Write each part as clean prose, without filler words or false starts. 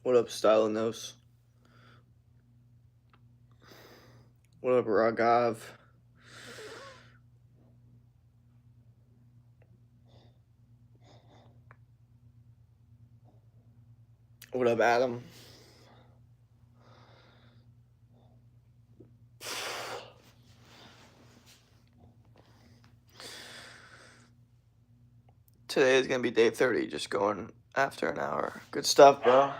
What up, Stylinos? What up, Ragav? What up, Adam? Today is gonna be day 30, just going after an hour. Good stuff, bro.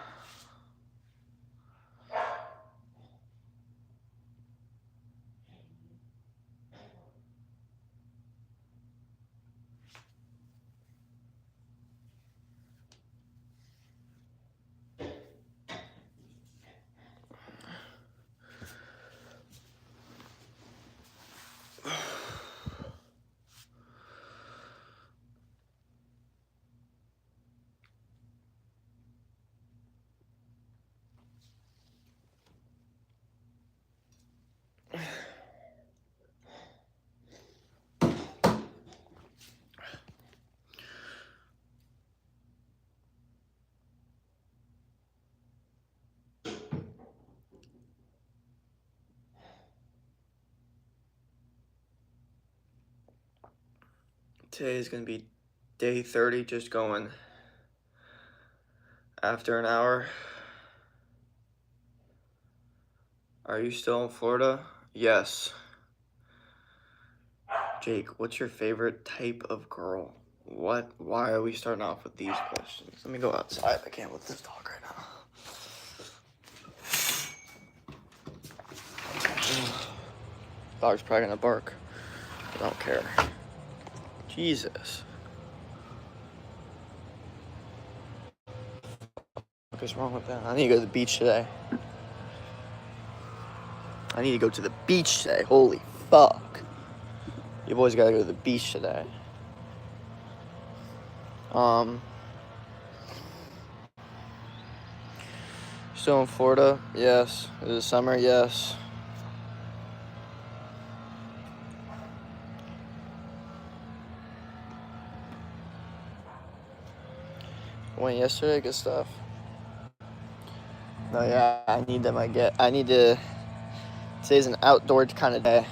Today is gonna be day 30, just going after an hour. Are you still in Florida? Yes. Jake, what's your favorite type of girl? What? Why are we starting off with these questions? Let me go outside. I can't with this dog right now. Dog's probably gonna bark. I don't care. Jesus. What is wrong with that? I need to go to the beach today. Holy fuck. You boys gotta go to the beach today. Still in Florida? Yes. Is it summer? Yes. Went yesterday, good stuff. No, yeah, today's an outdoor kind of day.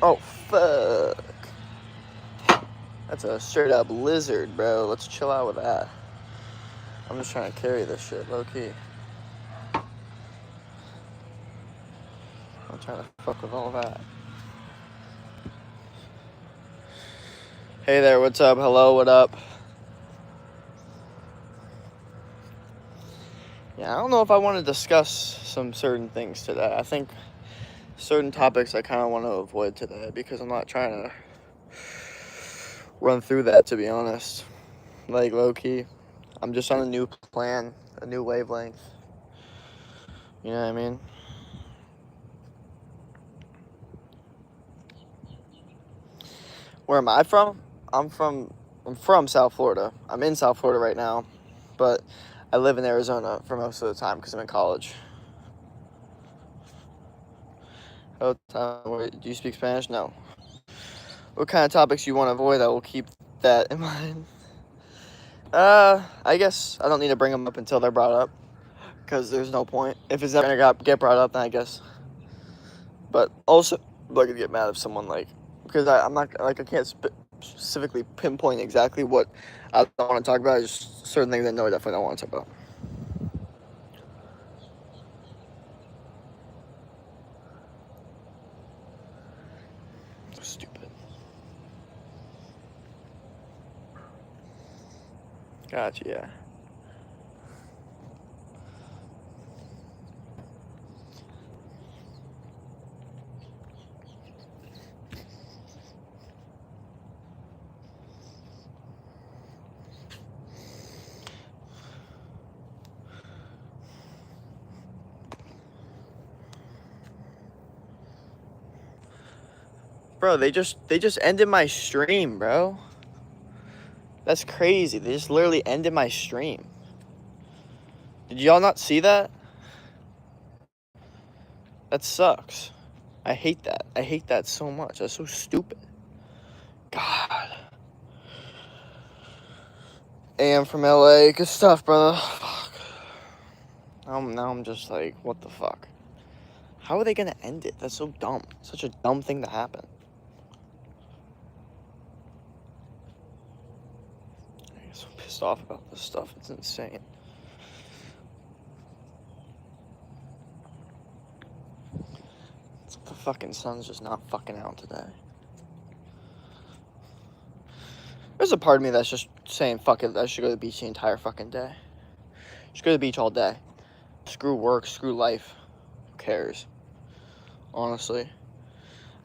Oh, fuck. That's a straight up lizard, bro. Let's chill out with that. I'm just trying to carry this shit, low key. I'm trying to fuck with all that. Hey there, what's up? Hello, what up? Yeah, I don't know if I want to discuss some certain things today. I think certain topics I kind of want to avoid today because I'm not trying to run through that, to be honest. Like, low-key, I'm just on a new plan, a new wavelength. You know what I mean? Where am I from? I'm from South Florida. I'm in South Florida right now, but I live in Arizona for most of the time because I'm in college. Do you speak Spanish? No. What kind of topics you want to avoid? I will keep that in mind. I guess I don't need to bring them up until they're brought up, because there's no point. If it's never gonna get brought up, then I guess. But also, I'm not gonna get mad if someone because I'm not I can't specifically pinpoint exactly what I don't want to talk about. Just certain things I know I definitely don't want to talk about. Stupid. Gotcha. Yeah. Bro, they just ended my stream, bro. That's crazy. They just literally ended my stream. Did y'all not see that? That sucks. I hate that. I hate that so much. That's so stupid. God. AM from LA. Good stuff, brother. Fuck. Now I'm just like, what the fuck? How are they gonna end it? That's so dumb. Such a dumb thing to happen. I get so pissed off about this stuff. It's insane. It's like the fucking sun's just not fucking out today. There's a part of me that's just saying, fuck it, I should go to the beach the entire fucking day. Just go to the beach all day. Screw work, screw life. Who cares? Honestly.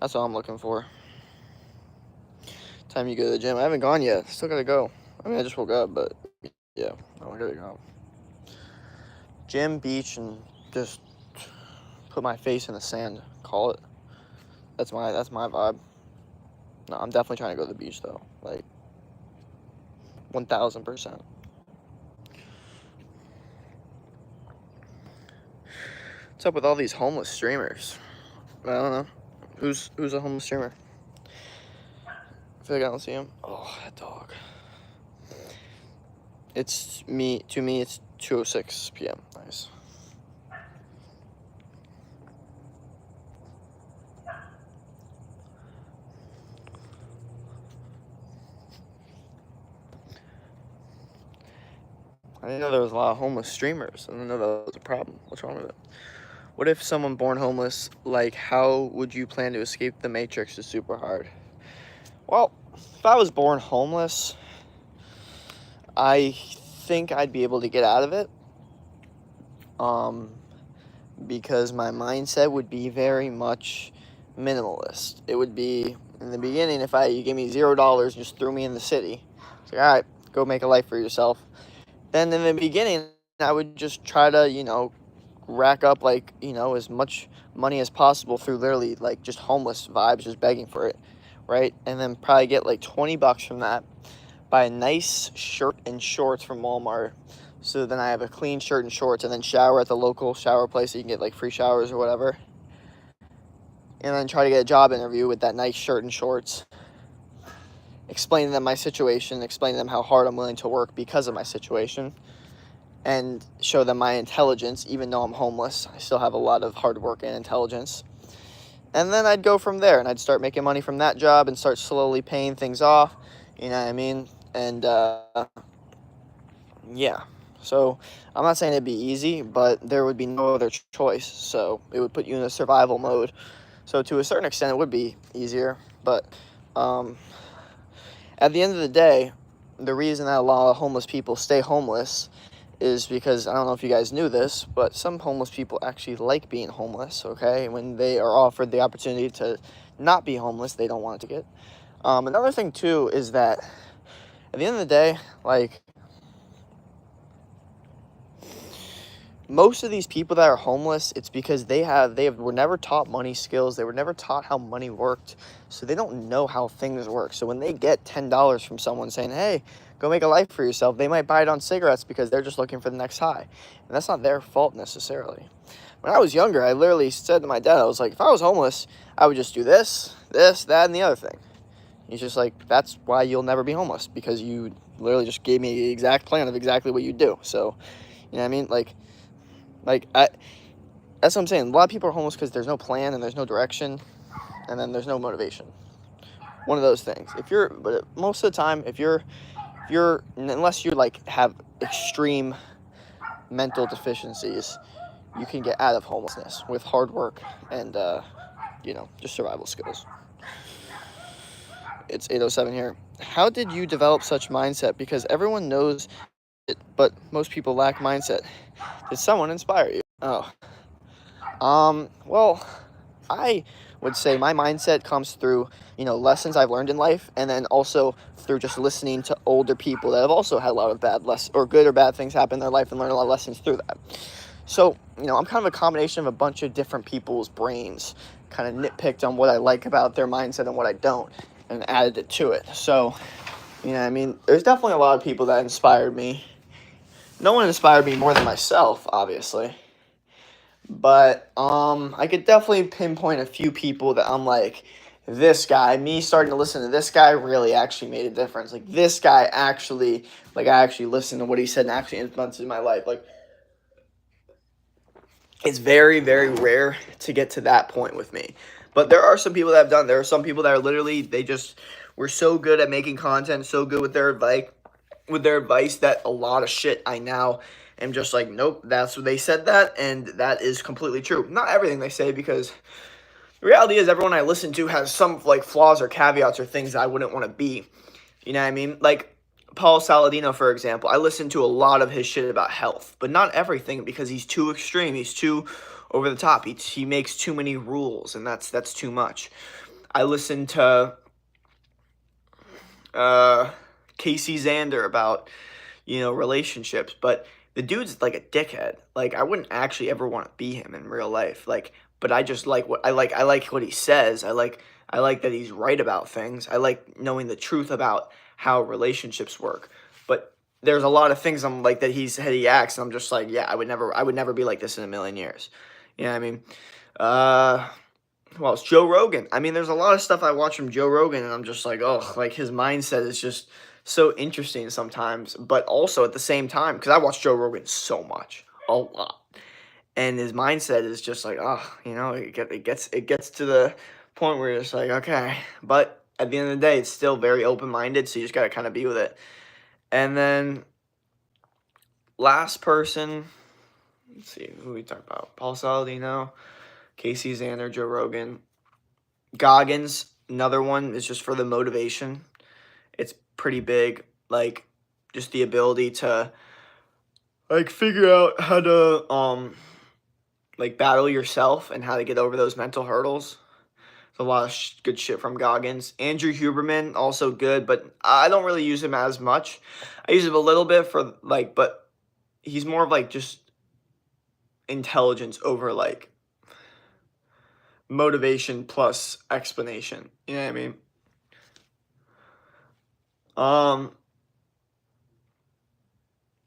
That's all I'm looking for. Time you go to the gym. I haven't gone yet. Still gotta go. I mean, I just woke up, but yeah, I gotta go. Gym, beach, and just put my face in the sand. Call it. That's my vibe. No, I'm definitely trying to go to the beach though. Like 1000%. What's up with all these homeless streamers? I don't know. Who's a homeless streamer? I feel like I don't see him. Oh, that dog. It's me. To me, it's 2:06 p.m. Nice. I didn't know there was a lot of homeless streamers. I didn't know that was a problem. What's wrong with it? What if someone born homeless, like, how would you plan to escape the Matrix is super hard? Well, if I was born homeless, I think I'd be able to get out of it. Because my mindset would be very much minimalist. It would be, in the beginning, if you gave me $0 and just threw me in the city, it's like, all right, go make a life for yourself. Then in the beginning, I would just try to, rack up, as much money as possible through literally, just homeless vibes, just begging for it, right? And then probably get, $20 from that, buy a nice shirt and shorts from Walmart, so then I have a clean shirt and shorts, and then shower at the local shower place so you can get, free showers or whatever. And then try to get a job interview with that nice shirt and shorts. Explain to them my situation, explain to them how hard I'm willing to work because of my situation, and show them my intelligence. Even though I'm homeless, I still have a lot of hard work and intelligence. And then I'd go from there, and I'd start making money from that job and start slowly paying things off, you know what I mean? And, yeah. So, I'm not saying it'd be easy, but there would be no other choice, so it would put you in a survival mode. So, to a certain extent, it would be easier, but, at the end of the day, the reason that a lot of homeless people stay homeless is because, I don't know if you guys knew this, but some homeless people actually like being homeless, okay? When they are offered the opportunity to not be homeless, they don't want it to get. Another thing, too, is that at the end of the day, most of these people that are homeless, it's because they were never taught money skills. They were never taught how money worked, so they don't know how things work. So when they get $10 from someone saying, hey, go make a life for yourself, they might buy it on cigarettes because they're just looking for the next high. And that's not their fault necessarily. When I was younger, I literally said to my dad, I was like, if I was homeless, I would just do this, that, and the other thing. He's just like, that's why you'll never be homeless, because you literally just gave me the exact plan of exactly what you do. So, you know what I mean? That's what I'm saying. A lot of people are homeless because there's no plan and there's no direction, and then there's no motivation. One of those things. But most of the time, unless you have extreme mental deficiencies, you can get out of homelessness with hard work and just survival skills. It's 8:07 here. How did you develop such mindset? Because everyone knows it, but most people lack mindset. Did someone inspire you? Oh. Well, I would say my mindset comes through, lessons I've learned in life, and then also through just listening to older people that have also had a lot of good or bad things happen in their life and learned a lot of lessons through that. So, I'm kind of a combination of a bunch of different people's brains, kind of nitpicked on what I like about their mindset and what I don't, and added it to it. So, there's definitely a lot of people that inspired me. No one inspired me more than myself, obviously. But I could definitely pinpoint a few people that I'm like, this guy, me starting to listen to this guy really actually made a difference. Like this guy actually, like I actually listened to what he said and actually influenced my life. Like it's very, very rare to get to that point with me. But there are some people that have done. There are some people that are literally they just were so good at making content, so good with their advice that a lot of shit I now am just like, nope, that's what they said that, and that is completely true. Not everything they say, because the reality is everyone I listen to has some like flaws or caveats or things that I wouldn't want to be. You know what I mean? Like Paul Saladino, for example, I listen to a lot of his shit about health, but not everything, because he's too extreme. He's too over the top. He makes too many rules, and that's too much. I listen to uh, Casey Zander about relationships, but the dude's like a dickhead. Like I wouldn't actually ever want to be him in real life. Like, but I just like what I like. I like what he says. I like that he's right about things. I like knowing the truth about how relationships work. But there's a lot of things I'm like that he acts, and I'm just like, yeah, I would never be like this in a million years. You know what I mean? Uh, well, it's Joe Rogan. I mean, there's a lot of stuff I watch from Joe Rogan, and I'm just like, oh, like his mindset is just so interesting sometimes. But also at the same time, because I watch Joe Rogan so much, a lot, and his mindset is just like, oh, it gets to the point where you're just like, okay, but at the end of the day, it's still very open minded, so you just gotta kind of be with it. And then last person, let's see, who we talk about? Paul Saladino, Casey Zander, Joe Rogan. Goggins, another one, is just for the motivation. It's pretty big, like just the ability to like figure out how to like battle yourself and how to get over those mental hurdles. There's a lot of good shit from Goggins. Andrew Huberman, also good, but I don't really use him as much. I use him a little bit for like, but he's more of like just intelligence over like motivation plus explanation. You know what I mean? Um,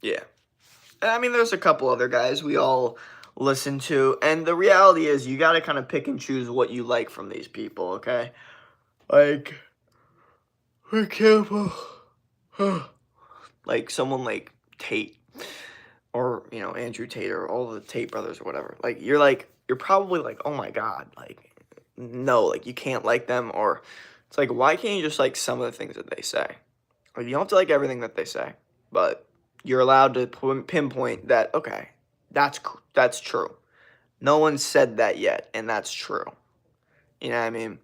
yeah. And I mean, there's a couple other guys we all listen to, and the reality is you got to kind of pick and choose what you like from these people, okay? Like, for example, like someone like Tate, or Andrew Tate, or all the Tate brothers or whatever. You're probably like, oh my god, like no, like you can't like them, or it's like, why can't you just like some of the things that they say? Like you don't have to like everything that they say, but you're allowed to pinpoint that, okay, that's true. No one said that yet, and that's true. You know what I mean?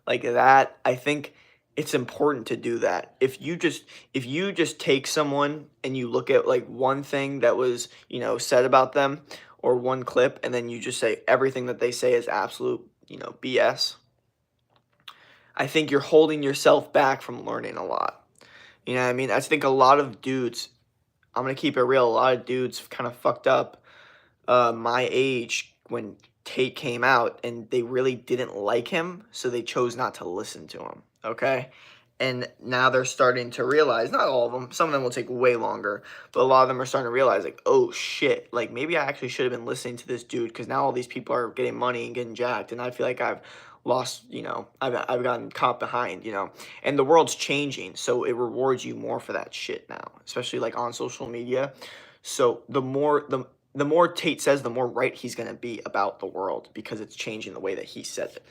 Like that, I think it's important to do that. If you just take someone and you look at like one thing that was, said about them, or one clip, and then you just say everything that they say is absolute, BS. I think you're holding yourself back from learning a lot. You know what I mean? I think a lot of dudes, I'm gonna keep it real, a lot of dudes kind of fucked up my age when Tate came out, and they really didn't like him, so they chose not to listen to him. Okay, and now they're starting to realize, not all of them, some of them will take way longer, but a lot of them are starting to realize, like, oh shit, like maybe I actually should have been listening to this dude, because now all these people are getting money and getting jacked, and I feel like I've lost, I've gotten caught behind, and the world's changing, so it rewards you more for that shit now, especially like on social media. So the more Tate says, the more right he's going to be about the world, because it's changing the way that he said it.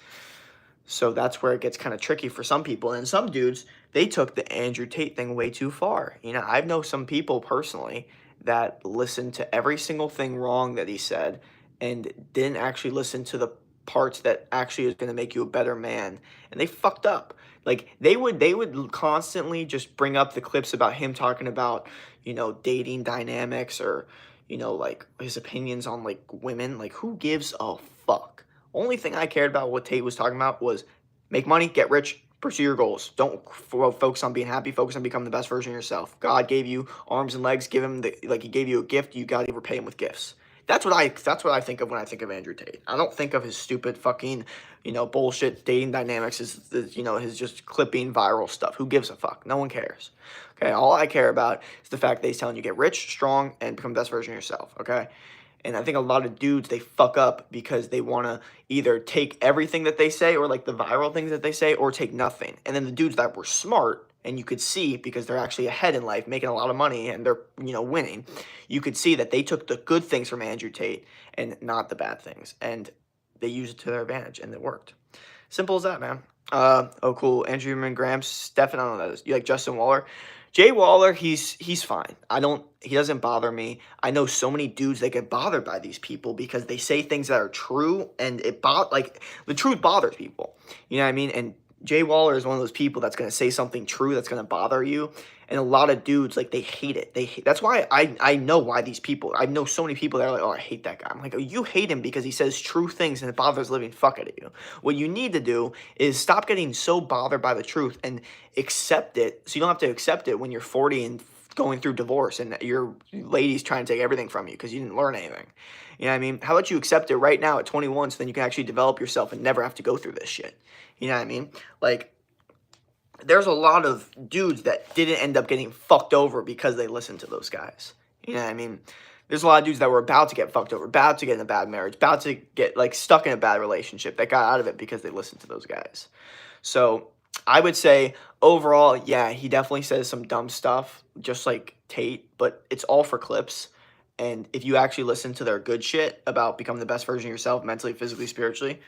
So that's where it gets kind of tricky for some people. And some dudes, they took the Andrew Tate thing way too far. I know some people personally that listened to every single thing wrong that he said, and didn't actually listen to the parts that actually is going to make you a better man. And they fucked up. Like they would constantly just bring up the clips about him talking about, dating dynamics, or like his opinions on like women. Like who gives a fuck? Only thing I cared about what Tate was talking about was make money, get rich, pursue your goals. Don't focus on being happy. Focus on becoming the best version of yourself. God gave you arms and legs. Give him he gave you a gift. You gotta repay him with gifts. That's what I think of when I think of Andrew Tate. I don't think of his stupid fucking bullshit dating dynamics. His just clipping viral stuff. Who gives a fuck? No one cares. Okay, all I care about is the fact that he's telling you get rich, strong, and become the best version of yourself. Okay, And I think a lot of dudes, they fuck up because they want to either take everything that they say or like the viral things that they say or take nothing. And then the dudes that were smart and you could see because they're actually ahead in life, making a lot of money and they're, winning, you could see that they took the good things from Andrew Tate and not the bad things. And they used it to their advantage and it worked. Simple as that, man. Oh, cool. Andrew Graham, Stefan, I don't know that is. You like Justin Waller? Jay Waller, he's fine. He doesn't bother me. I know so many dudes that get bothered by these people because they say things that are true and the truth bothers people. You know what I mean? And Jay Waller is one of those people that's going to say something true that's going to bother you. And a lot of dudes, like, they hate it. That's why I know why these people, I know so many people that are like, oh, I hate that guy. I'm like, oh, you hate him because he says true things and it bothers the living fuck out of you. What you need to do is stop getting so bothered by the truth and accept it so you don't have to accept it when you're 40 and going through divorce and your lady's trying to take everything from you because you didn't learn anything. You know what I mean? How about you accept it right now at 21 so then you can actually develop yourself and never have to go through this shit? You know what I mean? Like, there's a lot of dudes that didn't end up getting fucked over because they listened to those guys. You know what I mean? There's a lot of dudes that were about to get fucked over, about to get in a bad marriage, about to get like stuck in a bad relationship that got out of it because they listened to those guys. So I would say overall, yeah, he definitely says some dumb stuff, just like Tate, but it's all for clips. And if you actually listen to their good shit about becoming the best version of yourself mentally, physically, spiritually,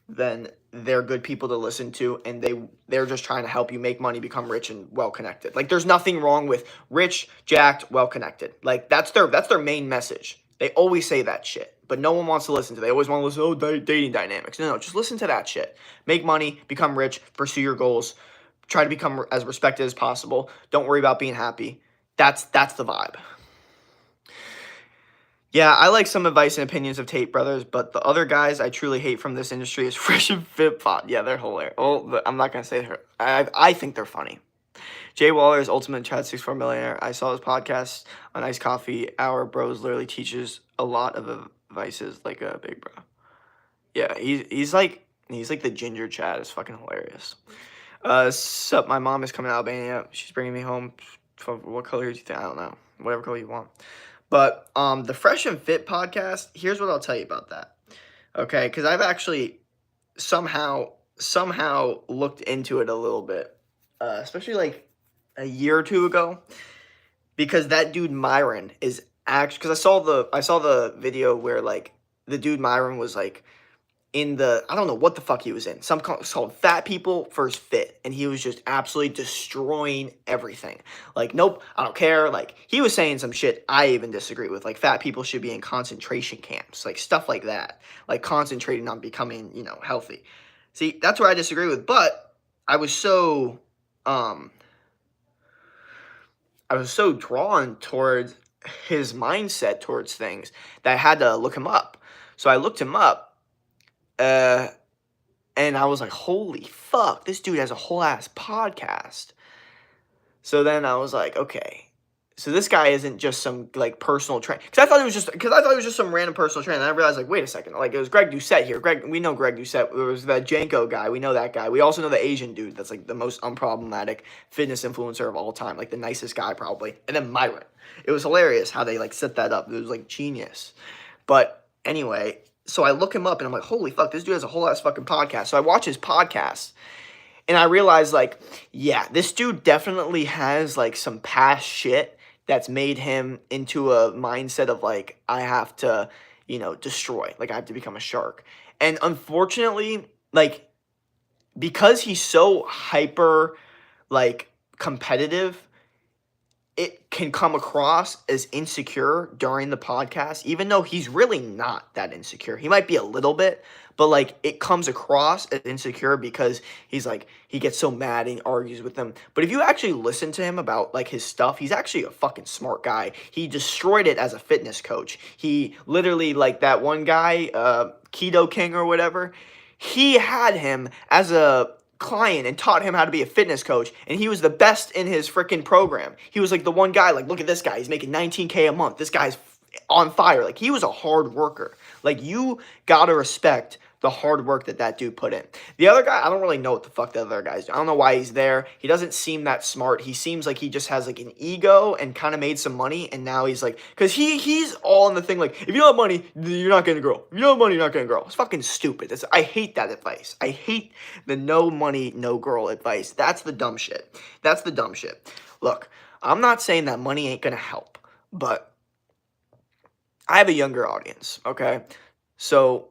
then they're good people to listen to, and they're just trying to help you make money, become rich and well connected. Like, there's nothing wrong with rich, jacked, well connected. Like, that's their main message. They always say that shit, but no one wants to listen to it. They always want to listen, dating dynamics. No, just listen to that shit. Make money, become rich, pursue your goals, try to become as respected as possible. Don't worry about being happy. That's the vibe. Yeah, I like some advice and opinions of Tate Brothers, but the other guys I truly hate from this industry is Fresh and Fit Pod. Yeah, they're hilarious. Oh, I'm not going to say they're... I think they're funny. Jay Waller's Ultimate Chad 64 Millionaire. I saw his podcast on Iced Coffee Hour. Bros literally teaches a lot of advices like a big bro. Yeah, he's like the ginger Chad. It's fucking hilarious. Sup, my mom is coming to Albania. She's bringing me home. What color do you think? I don't know. Whatever color you want. But the Fresh and Fit podcast, here's what I'll tell you about that. Okay, because I've actually somehow looked into it a little bit, especially like a year or two ago, because that dude Myron is actually, because I saw the video where like the dude Myron was like in the, I don't know what the fuck he was in. It's called Fat People First Fit. And he was just absolutely destroying everything. Like, nope, I don't care. Like, he was saying some shit I even disagree with. Like, fat people should be in concentration camps. Like, stuff like that. Like, concentrating on becoming, healthy. See, that's where I disagree with. But I was so drawn towards his mindset towards things that I had to look him up. So I looked him up. And I was like, holy fuck, this dude has a whole ass podcast. So then I was like, okay, so this guy isn't just some like personal trainer. Because I thought it was just some random personal trainer. And I realized, like, wait a second, like, it was Greg Doucette here. We know Greg Doucette. It was the Janko guy. We know that guy. We also know the Asian dude that's like the most unproblematic fitness influencer of all time, like the nicest guy probably. And then Myron. It was hilarious how they like set that up. It was like genius. But anyway, so I look him up and I'm like, holy fuck, this dude has a whole ass fucking podcast. So I watch his podcast and I realize, like, yeah, this dude definitely has like some past shit that's made him into a mindset of like, I have to, destroy. Like, I have to become a shark. And unfortunately, like, because he's so hyper, like, competitive, it can come across as insecure during the podcast, even though he's really not that insecure. He might be a little bit, but like it comes across as insecure because he's like, he gets so mad and argues with them. But if you actually listen to him about like his stuff, he's actually a fucking smart guy. He destroyed it as a fitness coach. He literally, like that one guy, Keto King or whatever, he had him as a client and taught him how to be a fitness coach, and he was the best in his freaking program. He was like the one guy, like, look at this guy, he's making $19K a month, this guy's on fire. Like, he was a hard worker. Like, you gotta respect the hard work that dude put in. The other guy, I don't really know what the fuck the other guy's doing. I don't know why he's there. He doesn't seem that smart. He seems like he just has like an ego and kind of made some money, and now he's like, because he's all in the thing like, if you don't have money, you're not getting a girl. If you don't have money, you're not getting a girl. It's fucking stupid. I hate that advice. I hate the no money, no girl advice. That's the dumb shit. That's the dumb shit. Look, I'm not saying that money ain't gonna help, but I have a younger audience, okay? So,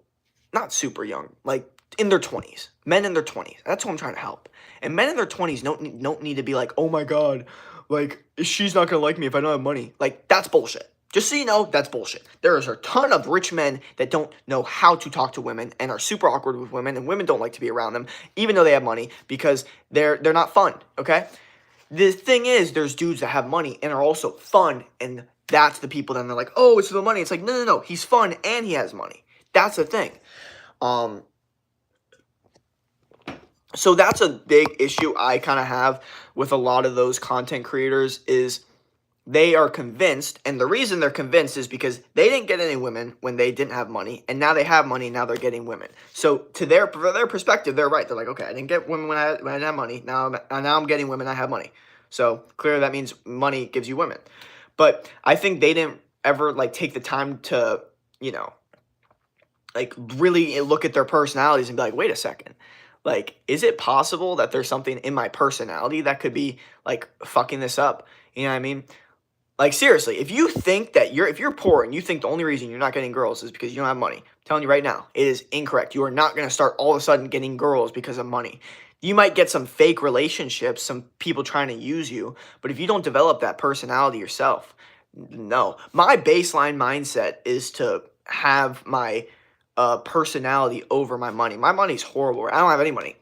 not super young, like in their 20s. Men in their 20s. That's who I'm trying to help. And men in their 20s don't need to be like, oh my God, like, she's not going to like me if I don't have money. Like, that's bullshit. Just so you know, that's bullshit. There is a ton of rich men that don't know how to talk to women and are super awkward with women, and women don't like to be around them, even though they have money, because they're not fun, okay? The thing is, there's dudes that have money and are also fun, and that's the people that they're like, oh, it's for the money. It's like, no, he's fun and he has money. That's the thing. So that's a big issue I kind of have with a lot of those content creators is they are convinced, and the reason they're convinced is because they didn't get any women when they didn't have money, and now they have money, now they're getting women. So for their perspective, they're right. They're like, okay, I didn't get women when I didn't have money. Now I'm getting women, I have money. So clearly that means money gives you women. But I think they didn't ever like take the time to, you know, like really look at their personalities and be like, wait a second. Like, is it possible that there's something in my personality that could be like fucking this up? You know what I mean? Like, seriously, if you think that if you're poor and you think the only reason you're not getting girls is because you don't have money, I'm telling you right now, it is incorrect. You are not going to start all of a sudden getting girls because of money. You might get some fake relationships, some people trying to use you, but if you don't develop that personality yourself, no. My baseline mindset is to have my personality over my money. My money's horrible. I don't have any money.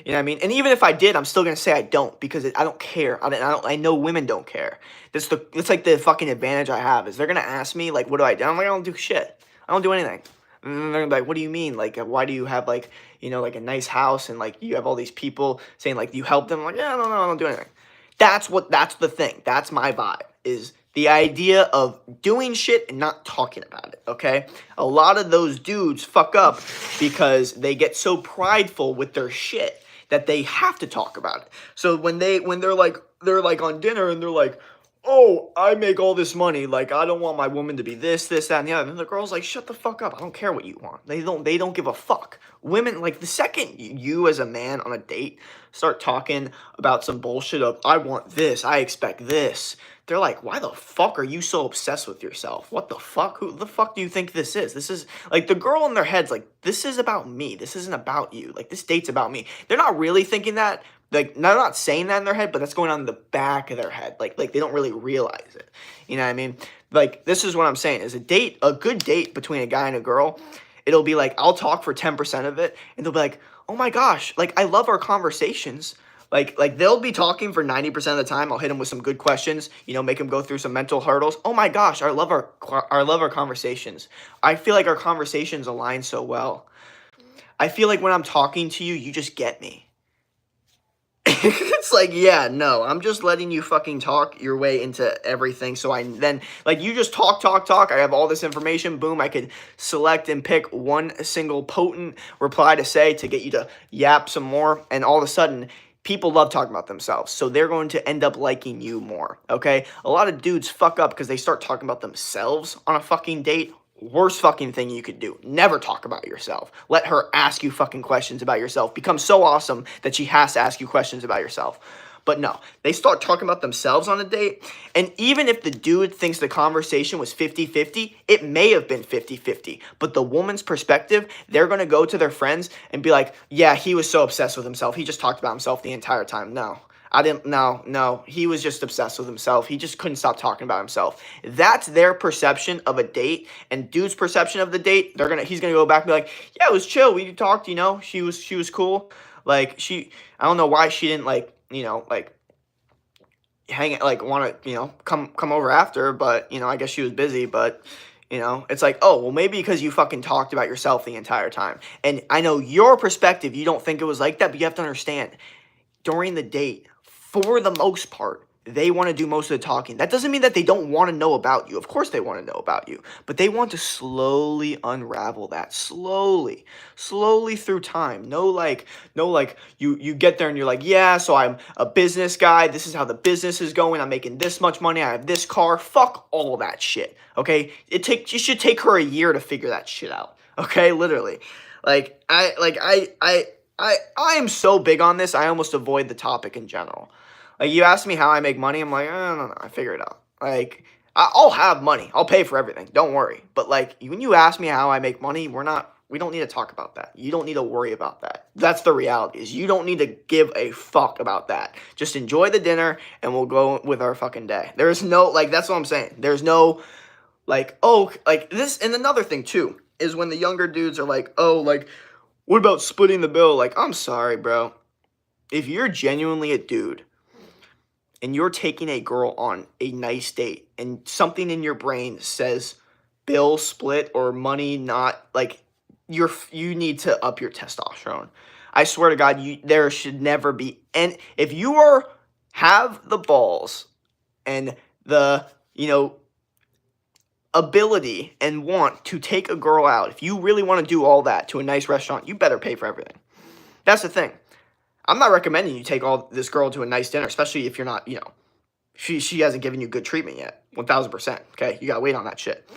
You know what I mean? And even if I did, I'm still gonna say I don't because I don't care. I know women don't care. It's like the fucking advantage I have is they're gonna ask me like, what do I do? I'm like, I don't do shit. I don't do anything. And they're gonna be like, what do you mean? Like, why do you have like, you know, like a nice house and like you have all these people saying like you help them? I'm like, yeah, no, I don't do anything. That's the thing. That's my vibe is the idea of doing shit and not talking about it, okay? A lot of those dudes fuck up because they get so prideful with their shit that they have to talk about it. So when they're like on dinner and they're like, oh, I make all this money, like I don't want my woman to be this, that, and the other. And the girl's like, shut the fuck up. I don't care what you want. They don't give a fuck. Women, like the second you as a man on a date start talking about some bullshit of I want this, I expect this, they're like, why the fuck are you so obsessed with yourself? What the fuck? Who the fuck do you think this is? This is like the girl in their head's like, this is about me. This isn't about you. Like this date's about me. They're not really thinking that. Like they're not saying that in their head, but that's going on in the back of their head. Like they don't really realize it. You know what I mean? Like this is what I'm saying is a good date between a guy and a girl. It'll be like, I'll talk for 10% of it. And they'll be like, oh my gosh, like I love our conversations. Like they'll be talking for 90% of the time. I'll hit them with some good questions, you know, make them go through some mental hurdles. Oh my gosh, I love our conversations. I feel like our conversations align so well. I feel like when I'm talking to you, you just get me. It's like, yeah, no, I'm just letting you fucking talk your way into everything. So like, you just talk. I have all this information. Boom, I could select and pick one single potent reply to say to get you to yap some more. And all of a sudden, people love talking about themselves. So they're going to end up liking you more, okay? A lot of dudes fuck up because they start talking about themselves on a fucking date. Worst fucking thing you could do. Never talk about yourself. Let her ask you fucking questions about yourself. Become so awesome that she has to ask you questions about yourself. But no, they start talking about themselves on a date. And even if the dude thinks the conversation was 50-50, it may have been 50-50. But the woman's perspective, they're going to go to their friends and be like, yeah, he was so obsessed with himself. He just talked about himself the entire time. No, he was just obsessed with himself. He just couldn't stop talking about himself. That's their perception of a date, and dude's perception of the date, he's gonna go back and be like, yeah, it was chill. We talked, you know, she was cool. Like I don't know why she didn't like, you know, like hang like want to, you know, come over after, but you know, I guess she was busy, but you know, it's like, oh, well, maybe because you fucking talked about yourself the entire time. And I know your perspective, you don't think it was like that, but you have to understand, during the date, for the most part, they want to do most of the talking. That doesn't mean that they don't want to know about you. Of course they want to know about you, but they want to slowly unravel that, slowly through time. No like you get there and you're like, yeah, so I'm a business guy. This is how the business is going. I'm making this much money. I have this car. Fuck all that shit. Okay, you should take her a year to figure that shit out. Okay, literally, I am so big on this. I almost avoid the topic in general. Like, you ask me how I make money, I'm like, no, I figure it out. Like, I'll have money. I'll pay for everything. Don't worry. But, like, when you ask me how I make money, we don't need to talk about that. You don't need to worry about that. That's the reality, is you don't need to give a fuck about that. Just enjoy the dinner, and we'll go with our fucking day. There's no, like, that's what I'm saying. There's no, like, oh, like, this, and another thing, too, is when the younger dudes are like, oh, like, what about splitting the bill? Like, I'm sorry, bro. If you're genuinely a dude, and you're taking a girl on a nice date, and something in your brain says bill split or money not, like, you need to up your testosterone. I swear to God, there should never be. And if you have the balls and the, ability and want to take a girl out, if you really want to do all that to a nice restaurant, you better pay for everything. That's the thing. I'm not recommending you take this girl to a nice dinner, especially if you're not, she hasn't given you good treatment yet. 1,000%. Okay, you gotta wait on that shit.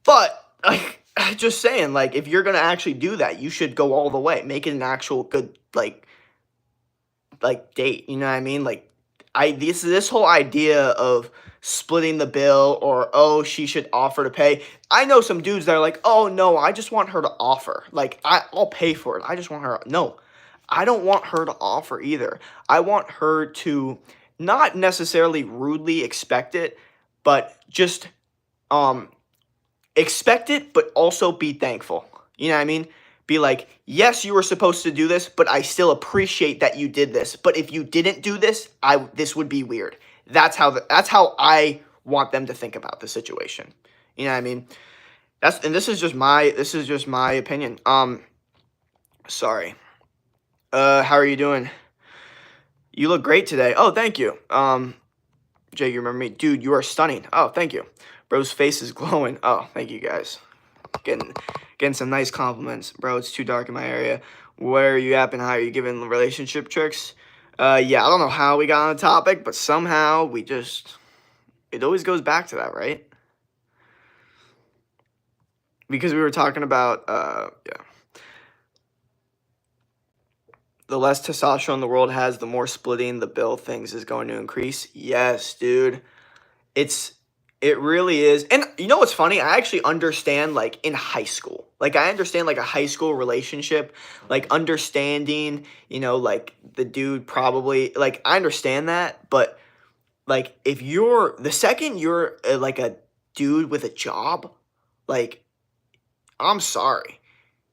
But, like, just saying, like, if you're gonna actually do that, you should go all the way. Make it an actual good, like date. You know what I mean? Like, this whole idea of splitting the bill, or, oh, she should offer to pay. I know some dudes that are like, oh, no, I just want her to offer. Like, I'll pay for it. I just want her. No. I don't want her to offer either. I want her to not necessarily rudely expect it, but just expect it, but also be thankful. You know what I mean? Be like, yes, you were supposed to do this, but I still appreciate that you did this. But if you didn't do this, this would be weird. That's how I want them to think about the situation. You know what I mean? This is just my opinion. Sorry. How are you doing? You look great today. Oh, thank you. Jake, you remember me? Dude, you are stunning. Oh, thank you. Bro's face is glowing. Oh, thank you guys. Getting some nice compliments. Bro, it's too dark in my area. Where are you at and how are you giving relationship tricks? Yeah, I don't know how we got on the topic, but somehow it always goes back to that, right? Because we were talking about, yeah. The less testosterone the world has, the more splitting the bill things is going to increase. Yes, dude. It really is. And you know what's funny? I actually understand, like, in high school. Like, I understand, like, a high school relationship. Like, understanding, like, the dude probably... Like, I understand that. But, like, the second you're, like, a dude with a job, like, I'm sorry.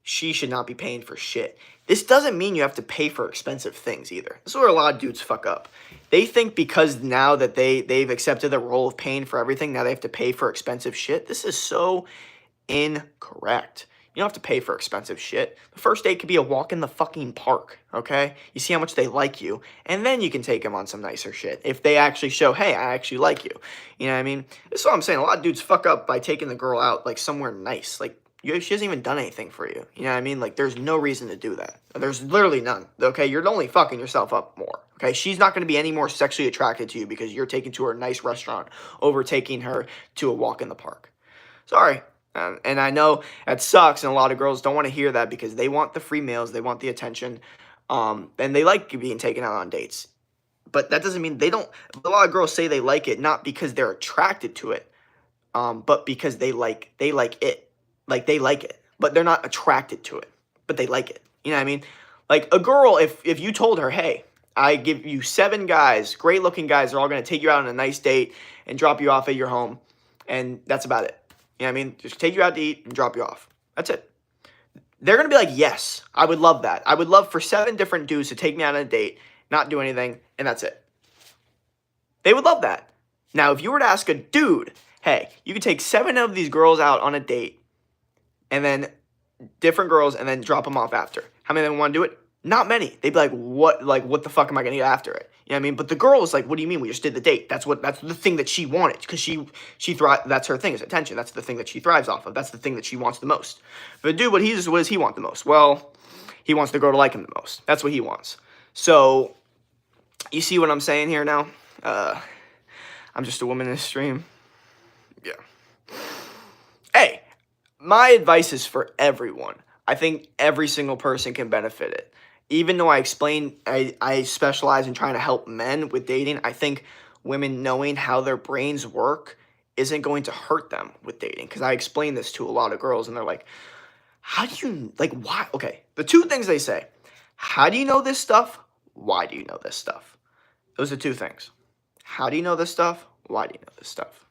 She should not be paying for shit. This doesn't mean you have to pay for expensive things either. This is where a lot of dudes fuck up. They think because now that they've accepted the role of paying for everything, now they have to pay for expensive shit. This is so incorrect. You don't have to pay for expensive shit. The first date could be a walk in the fucking park, okay? You see how much they like you, and then you can take them on some nicer shit. If they actually show, hey, I actually like you. You know what I mean? This is what I'm saying. A lot of dudes fuck up by taking the girl out, like, somewhere nice. Like, she hasn't even done anything for you. You know what I mean? Like, there's no reason to do that. There's literally none. Okay? You're only fucking yourself up more. Okay? She's not going to be any more sexually attracted to you because you're taking to her a nice restaurant over taking her to a walk in the park. Sorry. And I know that sucks, and a lot of girls don't want to hear that because they want the free meals, they want the attention, and they like being taken out on dates. But that doesn't mean they don't. A lot of girls say they like it not because they're attracted to it, but because they like it. Like, they like it, but they're not attracted to it, but they like it. You know what I mean? Like, a girl, if you told her, hey, I give you 7 guys, great-looking guys, they're all going to take you out on a nice date and drop you off at your home, and that's about it. You know what I mean? Just take you out to eat and drop you off. That's it. They're going to be like, yes, I would love that. I would love for 7 different dudes to take me out on a date, not do anything, and that's it. They would love that. Now, if you were to ask a dude, hey, you could take 7 of these girls out on a date, and then different girls, and then drop them off after. How many of them want to do it? Not many. They'd be like, what the fuck am I gonna get after it? You know what I mean? But the girl is like, what do you mean? We just did the date. That's the thing that she wanted, because that's her thing, is attention. That's the thing that she thrives off of. That's the thing that she wants the most. But the dude, what does he want the most? Well, he wants the girl to like him the most. That's what he wants. So, you see what I'm saying here now? I'm just a woman in a stream. Yeah. Hey, my advice is for everyone. I think every single person can benefit it. Even though I specialize in trying to help men with dating, I think women knowing how their brains work isn't going to hurt them with dating. Because I explain this to a lot of girls, and they're like, how do you, like, why? Okay, the two things they say: how do you know this stuff? Why do you know this stuff? Those are two things. How do you know this stuff? Why do you know this stuff?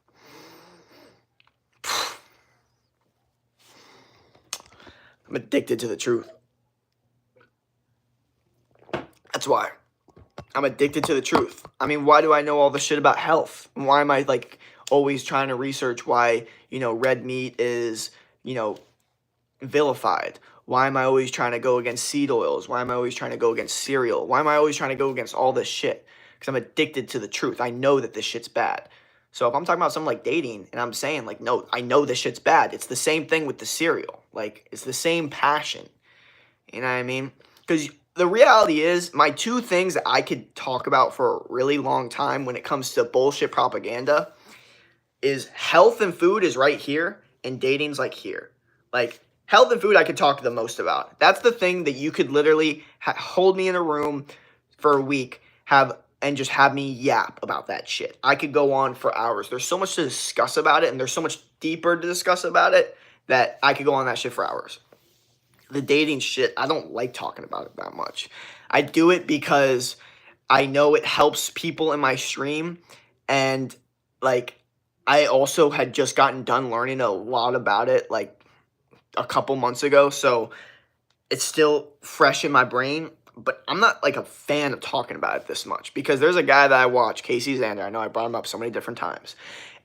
I'm addicted to the truth. That's why. I'm addicted to the truth. I mean, why do I know all this shit about health? Why am I, like, always trying to research why, red meat is, vilified? Why am I always trying to go against seed oils? Why am I always trying to go against cereal? Why am I always trying to go against all this shit? Because I'm addicted to the truth. I know that this shit's bad. So if I'm talking about something like dating, and I'm saying, like, no, I know this shit's bad, it's the same thing with the cereal. Like, it's the same passion. You know what I mean? Because the reality is, my two things that I could talk about for a really long time when it comes to bullshit propaganda is health and food is right here, and dating's like here. Like, health and food I could talk the most about. That's the thing that you could literally hold me in a room for a week, and just have me yap about that shit. I could go on for hours. There's so much to discuss about it, and there's so much deeper to discuss about it that I could go on that shit for hours. The dating shit, I don't like talking about it that much. I do it because I know it helps people in my stream, and, like, I also had just gotten done learning a lot about it, like, a couple months ago, so it's still fresh in my brain, but I'm not, like, a fan of talking about it this much, because there's a guy that I watch, Casey Zander. I know I brought him up so many different times,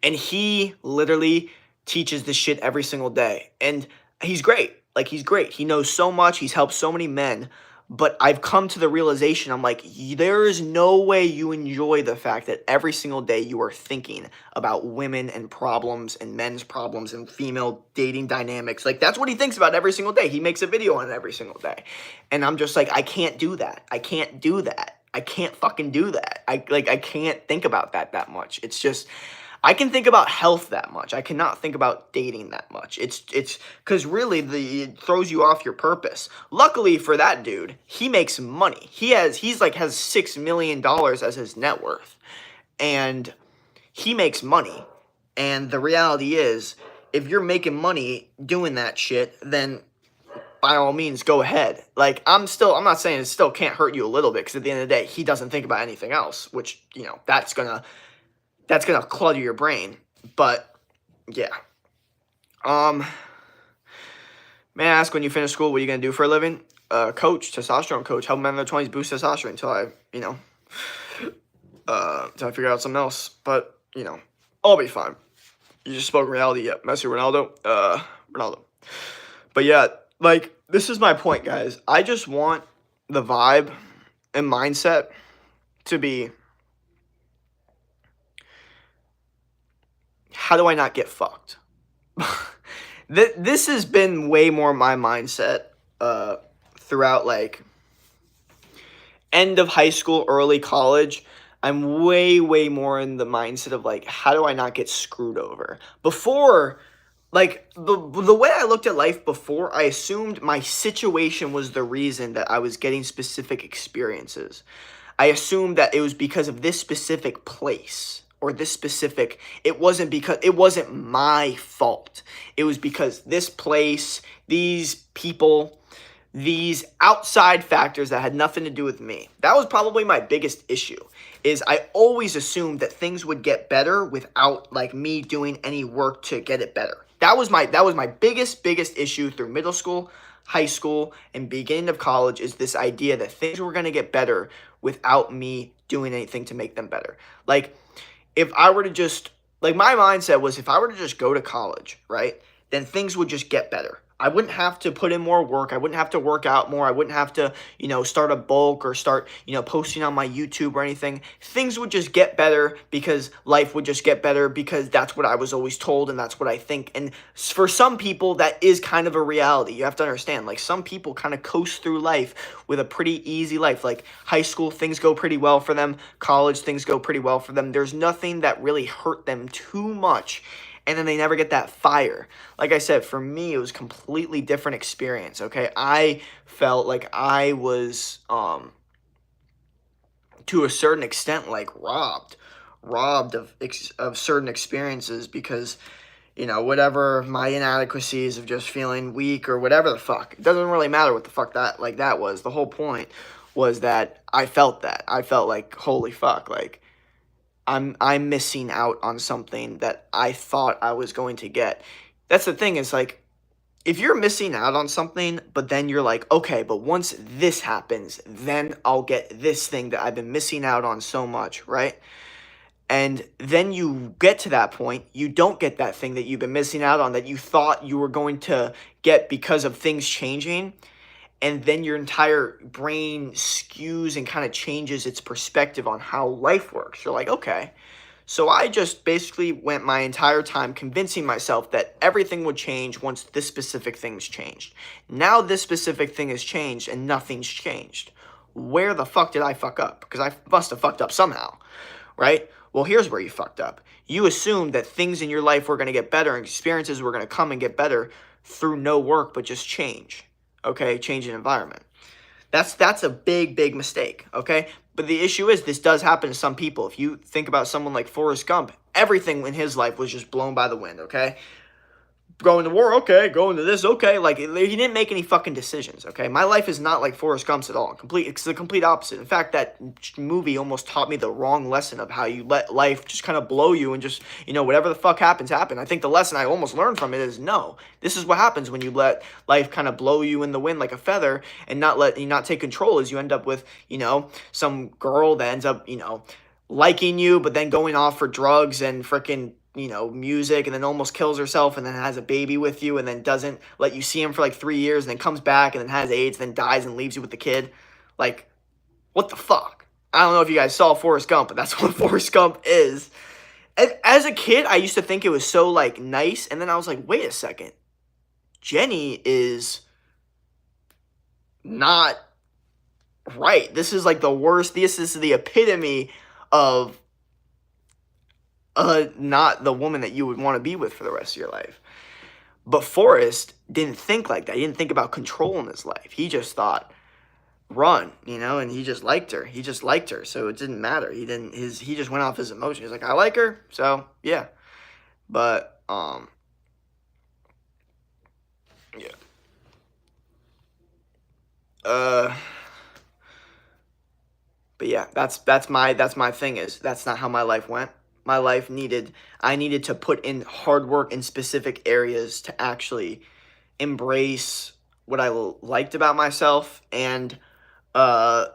and he literally teaches this shit every single day, and he's great. Like, he's great. He knows so much. He's helped so many men. But I've come to the realization, I'm like, there is no way you enjoy the fact that every single day you are thinking about women and problems and men's problems and female dating dynamics. Like, that's what he thinks about every single day. He makes a video on it every single day. And I'm just like, I can't do that. I can't do that. I can't fucking do that. I can't think about that much. It's just, I can think about health that much. I cannot think about dating that much. It's because really it throws you off your purpose. Luckily for that dude, he makes money. Has $6 million as his net worth, and he makes money. And the reality is, if you're making money doing that shit, then by all means, go ahead. Like, I'm not saying it still can't hurt you a little bit, because at the end of the day, he doesn't think about anything else, which, that's gonna clutter your brain. But yeah. May I ask, when you finish school, what are you gonna do for a living? Coach, testosterone coach, help men in their 20s boost testosterone until I figure out something else. But I'll be fine. You just spoke reality. Yep, Messi, Ronaldo. But yeah, like, this is my point, guys. I just want the vibe and mindset to be, how do I not get fucked? This has been way more my mindset throughout, like, end of high school, early college. I'm way more in the mindset of, like, how do I not get screwed over? Before, like, the way I looked at life before, I assumed my situation was the reason that I was getting specific experiences. I assumed that it was because of this specific place. Or this specific, it wasn't my fault. It was because this place, these people, these outside factors that had nothing to do with me. That was probably my biggest issue, is I always assumed that things would get better without, like, me doing any work to get it better. That was my biggest issue through middle school, high school, and beginning of college, is this idea that things were going to get better without me doing anything to make them better. Like, if I were to just, like, my mindset was, if I were to just go to college, right, then things would just get better. I wouldn't have to put in more work. I wouldn't have to work out more. I wouldn't have to, start a bulk or start, posting on my YouTube or anything. Things would just get better because life would just get better because that's what I was always told and that's what I think. And for some people, that is kind of a reality. You have to understand, like, some people kind of coast through life with a pretty easy life. Like high school, things go pretty well for them. College, things go pretty well for them. There's nothing that really hurt them too much. And then they never get that fire. Like I said, for me, it was completely different experience, okay? I felt like I was, to a certain extent, like robbed of certain experiences because, whatever my inadequacies of just feeling weak or whatever the fuck. It doesn't really matter what the fuck that was. The whole point was that I felt that. I felt like, holy fuck, like, I'm missing out on something that I thought I was going to get. That's the thing, is like, if you're missing out on something, but then you're like, okay, but once this happens, then I'll get this thing that I've been missing out on so much, right? And then you get to that point, you don't get that thing that you've been missing out on that you thought you were going to get because of things changing. And then your entire brain skews and kind of changes its perspective on how life works. You're like, okay, so I just basically went my entire time convincing myself that everything would change once this specific thing's changed. Now this specific thing has changed and nothing's changed. Where the fuck did I fuck up? Because I must have fucked up somehow, right? Well, here's where you fucked up. You assumed that things in your life were going to get better and experiences were going to come and get better through no work, but just change. Okay, change in environment. That's a big mistake, okay? But the issue is, this does happen to some people. If you think about someone like Forrest Gump, everything in his life was just blown by the wind, okay? Going to war, okay. Going to this, okay. Like, he didn't make any fucking decisions, okay? My life is not like Forrest Gump's at all. It's the complete opposite. In fact, that movie almost taught me the wrong lesson of how you let life just kind of blow you and just, whatever the fuck happens, happen. I think the lesson I almost learned from it is, no, this is what happens when you let life kind of blow you in the wind like a feather and not take control, is you end up with, some girl that ends up, liking you, but then going off for drugs and freaking music, and then almost kills herself, and then has a baby with you, and then doesn't let you see him for like 3 years, and then comes back, and then has AIDS, then dies and leaves you with the kid. Like, what the fuck? I don't know if you guys saw Forrest Gump, but that's what Forrest Gump is. As a kid, I used to think it was so, like, nice, and then I was like, wait a second. Jenny is not right. This is like the worst. This is the epitome of not the woman that you would want to be with for the rest of your life. But Forrest didn't think like that. He didn't think about control in his life. He just thought, run, and he just liked her. He just liked her, so it didn't matter. He just went off his emotion. He's like, I like her, so yeah. But yeah. But yeah, that's my thing, is that's not how my life went. My life I needed to put in hard work in specific areas to actually embrace what I liked about myself and like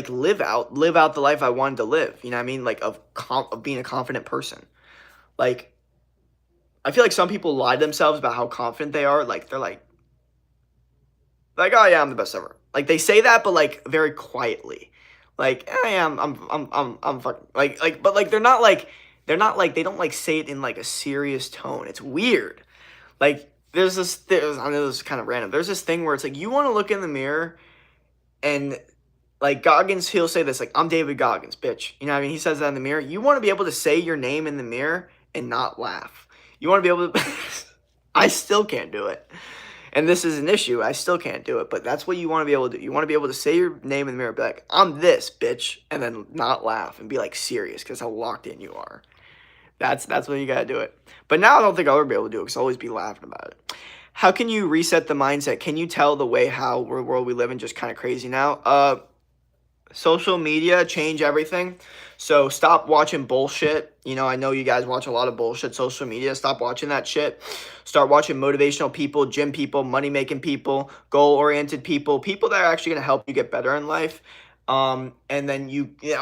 live out the life I wanted to live. You know what I mean? Like of being a confident person. Like, I feel like some people lie to themselves about how confident they are. Like, they're like, oh yeah, I'm the best ever. Like, they say that, but like very quietly. Like, yeah, I'm fucking but like they're not like they don't like say it in like a serious tone. It's weird. Like, I know this is kind of random. There's this thing where it's like, you want to look in the mirror, and like Goggins, he'll say this, like, I'm David Goggins, bitch. You know what I mean? He says that in the mirror. You want to be able to say your name in the mirror and not laugh. You want to be able to I still can't do it. And this is an issue. I still can't do it, but that's what you want to be able to do. You want to be able to say your name in the mirror and be like, I'm this, bitch, and then not laugh and be like serious because how locked in you are. That's when you got to do it. But now I don't think I'll ever be able to do it because I'll always be laughing about it. How can you reset the mindset? Can you tell the world we live in just kind of crazy now? Social media change everything. So stop watching bullshit. I know you guys watch a lot of bullshit social media. Stop watching that shit. Start watching motivational people, gym people, money-making people, goal-oriented people that are actually going to help you get better in life. And then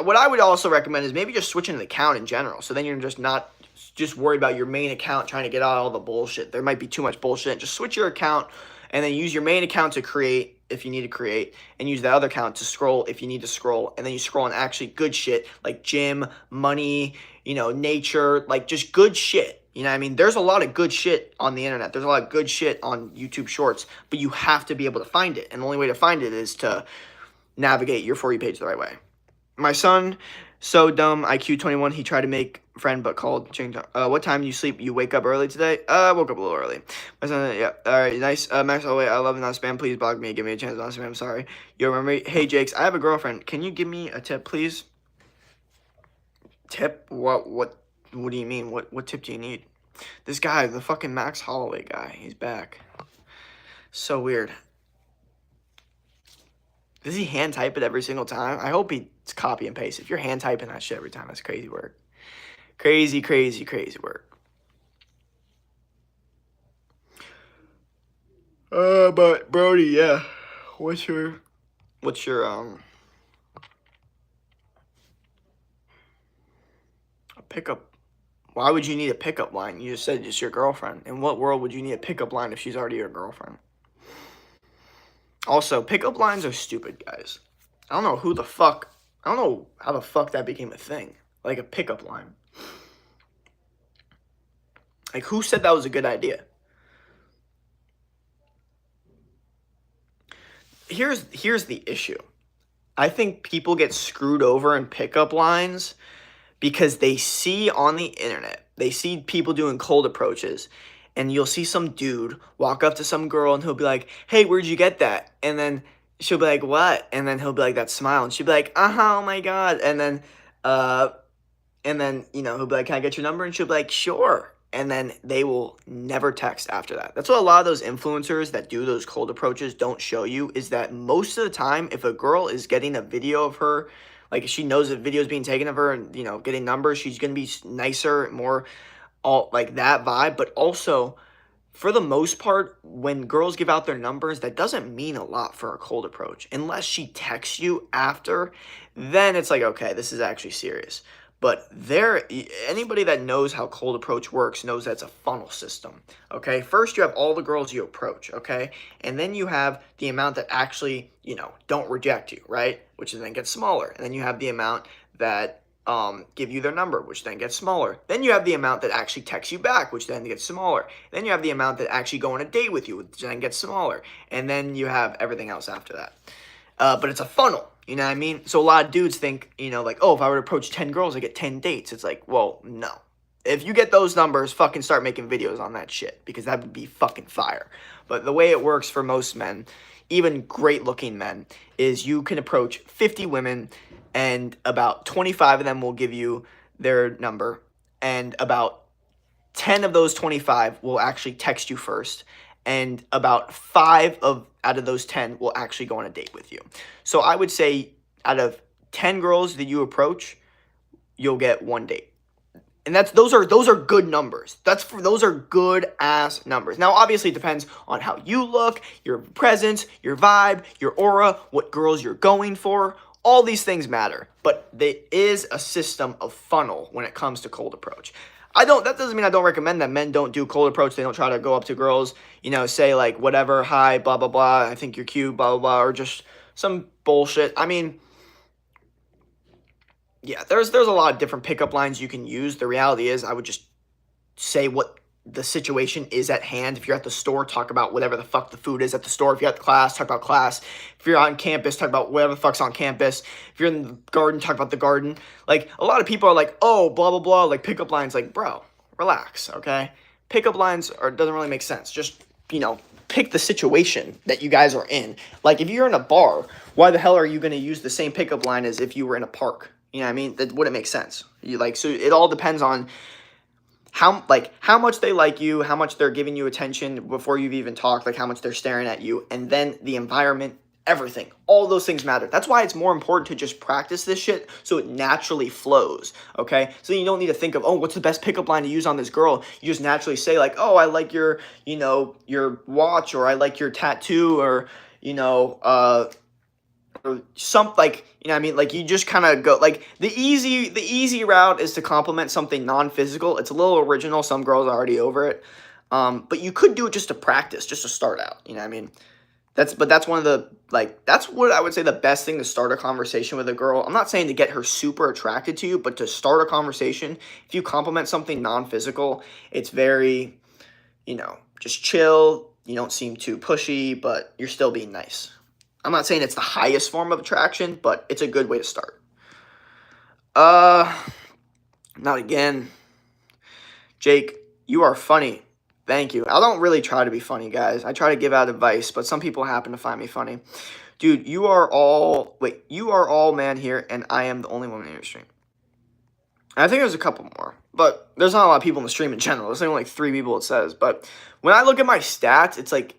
what I would also recommend is maybe just switching the account in general. So then you're just not just worried about your main account trying to get out all the bullshit. There might be too much bullshit. Just switch your account and then use your main account to create if you need to create, and use the other account to scroll if you need to scroll. And then you scroll on actually good shit like gym, money, nature, like just good shit. You know what I mean? There's a lot of good shit on the internet. There's a lot of good shit on YouTube Shorts, but you have to be able to find it. And the only way to find it is to navigate your For You page the right way. My son, so dumb, IQ 21, he tried to make friend but called. What time do you sleep? You wake up early today? I woke up a little early. My son, yeah. All right, nice. Max, oh wait, I love not spam. Please block me. Give me a chance not spam. Sorry. Yo, remember, hey, Jakes, I have a girlfriend. Can you give me a tip, please? Tip? What do you mean? What tip do you need? This guy, the fucking Max Holloway guy, he's back. So weird. Does he hand type it every single time? I hope he's copy and paste. If you're hand typing that shit every time, that's crazy work. Crazy work. But Brody, yeah. What's your a pickup? Why would you need a pickup line? You just said just your girlfriend. In what world would you need a pickup line if she's already your girlfriend? Also, pickup lines are stupid, guys. I don't know how the fuck that became a thing. Like a pickup line. Like, who said that was a good idea? Here's the issue. I think people get screwed over in pickup lines because they see on the internet, they see people doing cold approaches, and you'll see some dude walk up to some girl and he'll be like, hey, where'd you get that? And then she'll be like, what? And then he'll be like, that smile. And she'll be like, oh my God. And then he'll be like, can I get your number? And she'll be like, sure. And then they will never text after that. That's what a lot of those influencers that do those cold approaches don't show you, is that most of the time, if a girl is getting a video of her, like she knows that video is being taken of her and, getting numbers, she's going to be nicer, more all like that vibe. But also, for the most part, when girls give out their numbers, that doesn't mean a lot for a cold approach. Unless she texts you after, then it's like, okay, this is actually serious. But anybody that knows how cold approach works knows that's a funnel system, okay? First, you have all the girls you approach, okay? And then you have the amount that actually, don't reject you, right? Which then gets smaller. And then you have the amount that give you their number, which then gets smaller. Then you have the amount that actually text you back, which then gets smaller. Then you have the amount that actually go on a date with you, which then gets smaller. And then you have everything else after that. But it's a funnel. You know what I mean? So a lot of dudes think, like, oh, if I were to approach 10 girls, I get 10 dates. It's like, well, no. If you get those numbers, fucking start making videos on that shit, because that would be fucking fire. But the way it works for most men, even great-looking men, is you can approach 50 women, and about 25 of them will give you their number, and about 10 of those 25 will actually text you first, and about 5 out of those 10 will actually go on a date with you. So I would say out of 10 girls that you approach, you'll get 1 date. And those are good numbers. Those are good ass numbers. Now obviously it depends on how you look, your presence, your vibe, your aura, what girls you're going for. All these things matter, but there is a system of funnel when it comes to cold approach. That doesn't mean I don't recommend that men don't do cold approach. They don't try to go up to girls, say like whatever, hi, blah, blah, blah, I think you're cute, blah, blah, blah, or just some bullshit. I mean, yeah, there's a lot of different pickup lines you can use. The reality is I would just say what the situation is at hand. If you're at the store, talk about whatever the fuck the food is at the store. If you're at class, talk about class. If you're on campus, talk about whatever the fuck's on campus. If you're in the garden, talk about the garden. Like, a lot of people are like, oh, blah, blah, blah, like pickup lines. Like, bro, relax, okay? Pickup lines doesn't really make sense. Just, pick the situation that you guys are in. Like, if you're in a bar, why the hell are you going to use the same pickup line as if you were in a park? You know what I mean? That wouldn't make sense. So it all depends on how much they like you, how much they're giving you attention before you've even talked, like how much they're staring at you, and then the environment, everything. All those things matter. That's why it's more important to just practice this shit so it naturally flows, okay? So you don't need to think of, oh, what's the best pickup line to use on this girl? You just naturally say like, oh, I like your, your watch, or I like your tattoo, or, or some like, you know what I mean, like you just kind of go like the easy route is to compliment something non-physical. It's a little original. Some girls are already over it. But you could do it just to practice, just to start out. You know what I mean? That's one of the like that's what I would say the best thing to start a conversation with a girl. I'm not saying to get her super attracted to you, but to start a conversation, if you compliment something non-physical, it's very, just chill. You don't seem too pushy, but you're still being nice. I'm not saying it's the highest form of attraction, but it's a good way to start. Not again. Jake, you are funny. Thank you. I don't really try to be funny, guys. I try to give out advice, but some people happen to find me funny. Dude, you are all man here, and I am the only woman in your stream. And I think there's a couple more, but there's not a lot of people in the stream in general. There's only like 3 people, it says. But when I look at my stats, it's like,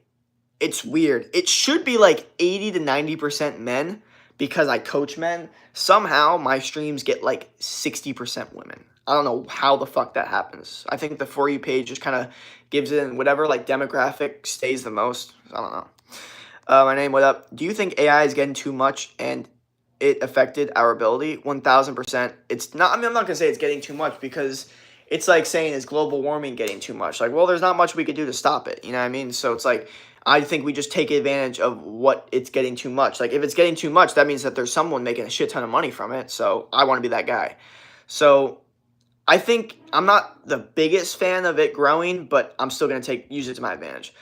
it's weird. It should be like 80 to 90% men because I coach men. Somehow my streams get like 60% women. I don't know how the fuck that happens. I think the For You page just kind of gives it in whatever like demographic stays the most. I don't know. My name, what up? Do you think AI is getting too much and it affected our ability? 1000%. It's not, I mean, I'm not going to say it's getting too much because it's like saying, is global warming getting too much? Like, well, there's not much we could do to stop it. You know what I mean? So it's like, I think we just take advantage of what it's getting too much. Like, if it's getting too much, that means that there's someone making a shit ton of money from it. So I want to be that guy. So I think I'm not the biggest fan of it growing, but I'm still going to use it to my advantage.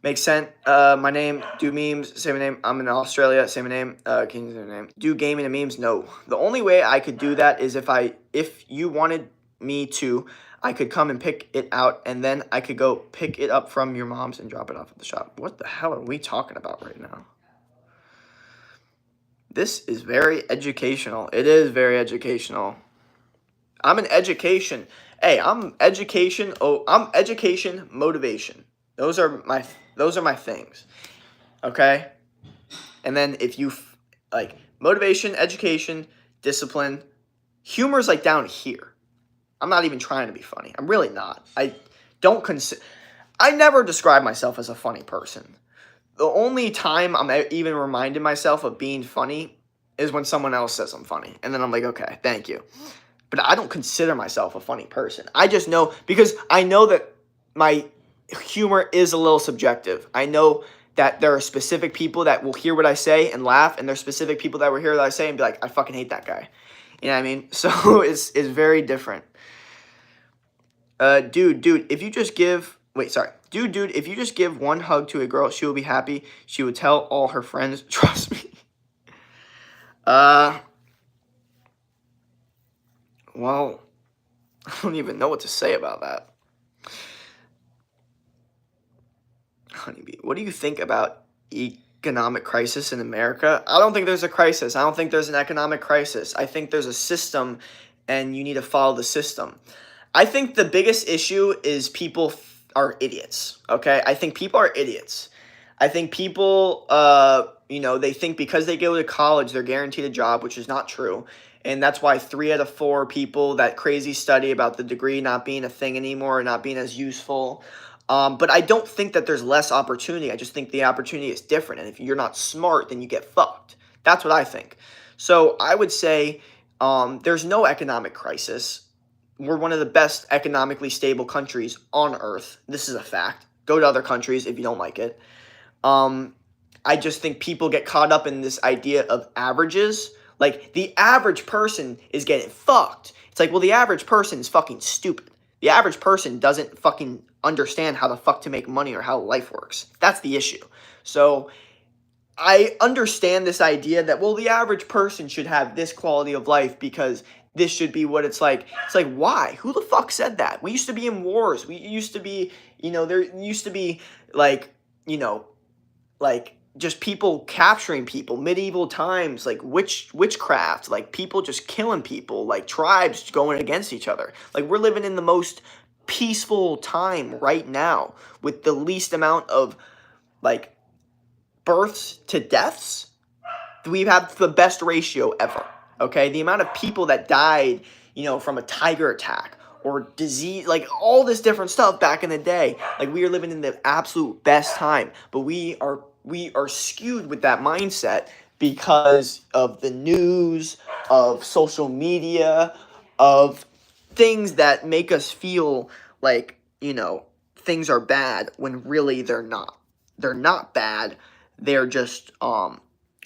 Makes sense. My name, do memes, say my name. I'm in Australia, say my name. Can you say my name? Do gaming and memes? No. The only way I could do that is if you wanted me to, I could come and pick it out, and then I could go pick it up from your mom's and drop it off at the shop. What the hell are we talking about right now? This is very educational. It is very educational. I'm an education. Hey, I'm education. Oh, I'm education, motivation. Those are my things. Okay? And then if you like motivation, education, discipline, humor's like down here. I'm not even trying to be funny. I'm really not. I never describe myself as a funny person. The only time I'm even reminding myself of being funny is when someone else says I'm funny. And then I'm like, okay, thank you. But I don't consider myself a funny person. I just know, because I know that my humor is a little subjective. I know that there are specific people that will hear what I say and laugh, and there's specific people that will hear what I say and be like, I fucking hate that guy. You know what I mean? So it's very different. Dude, if you just give... Wait, sorry. Dude, if you just give one hug to a girl, she will be happy. She would tell all her friends. Trust me. Well, I don't even know what to say about that. Honeybee, what do you think about economic crisis in America? I don't think there's a crisis. I don't think there's an economic crisis. I think there's a system, and you need to follow the system. I think the biggest issue is people are idiots, okay? I think people are idiots. I think people, they think because they go to college, they're guaranteed a job, which is not true. And that's why 3 out of 4 people, that crazy study about the degree not being a thing anymore, not being as useful. But I don't think that there's less opportunity. I just think the opportunity is different. And if you're not smart, then you get fucked. That's what I think. So I would say there's no economic crisis. We're one of the best economically stable countries on earth. This is a fact. Go to other countries if you don't like it. I just think people get caught up in this idea of averages. Like, the average person is getting fucked. It's like, well, the average person is fucking stupid. The average person doesn't fucking understand how the fuck to make money or how life works. That's the issue. So I understand this idea that, well, the average person should have this quality of life because this should be what it's like. It's like, why? Who the fuck said that? We used to be in wars. We used to be, there used to be like just people capturing people, medieval times, like witchcraft, like people just killing people, like tribes going against each other. Like, we're living in the most peaceful time right now with the least amount of like births to deaths. We have the best ratio ever. Okay, the amount of people that died, from a tiger attack or disease, like all this different stuff back in the day. Like, we are living in the absolute best time, but we are skewed with that mindset because of the news, of social media, of things that make us feel like, things are bad when really they're not. They're not bad. They're just a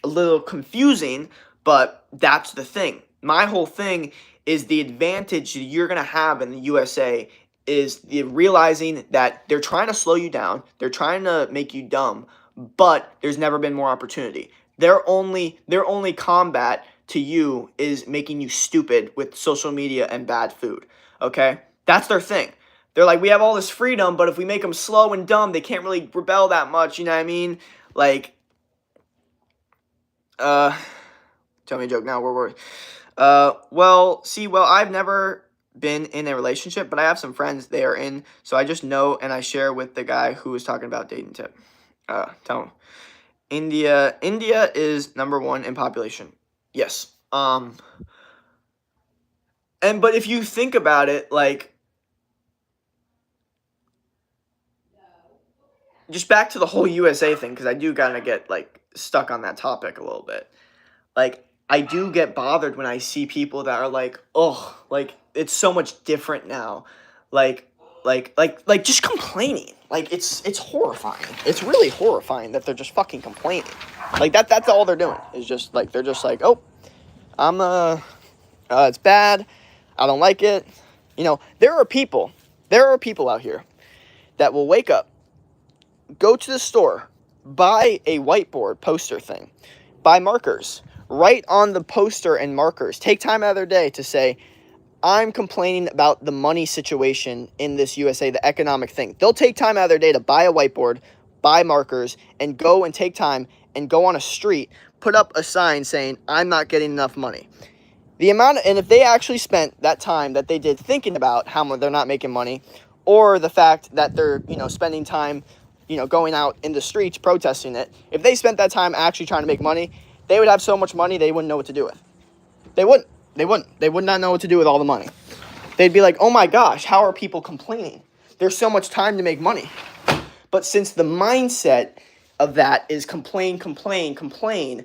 little confusing, but that's the thing. My whole thing is the advantage that you're going to have in the USA is the realizing that they're trying to slow you down, they're trying to make you dumb, but there's never been more opportunity. Their only combat to you is making you stupid with social media and bad food. Okay? That's their thing. They're like, we have all this freedom, but if we make them slow and dumb, they can't really rebel that much, you know what I mean? Like, tell me a joke now, where were we? Well, I've never been in a relationship, but I have some friends they are in, so I just know and I share with the guy who was talking about dating tip. Tell him. India is number 1 in population. Yes. But if you think about it, like, just back to the whole USA thing, because I do kind of get, like, stuck on that topic a little bit. Like, I do get bothered when I see people that are like, oh, like, it's so much different now. Like, just complaining. Like, it's horrifying. It's really horrifying that they're just fucking complaining. Like, that's all they're doing. Is just, like, they're just like, oh, it's bad. I don't like it. There are people out here that will wake up, go to the store, buy a whiteboard poster thing, buy markers, write on the poster and markers, take time out of their day to say, I'm complaining about the money situation in this USA, the economic thing. They'll take time out of their day to buy a whiteboard, buy markers, and go and take time and go on a street, put up a sign saying, I'm not getting enough money. And if they actually spent that time that they did thinking about how they're not making money, or the fact that they're, spending time, going out in the streets protesting it, if they spent that time actually trying to make money, they would have so much money they wouldn't know what to do with. They wouldn't. They would not know what to do with all the money. They'd be like, oh my gosh, how are people complaining? There's so much time to make money. But since the mindset of that is complain to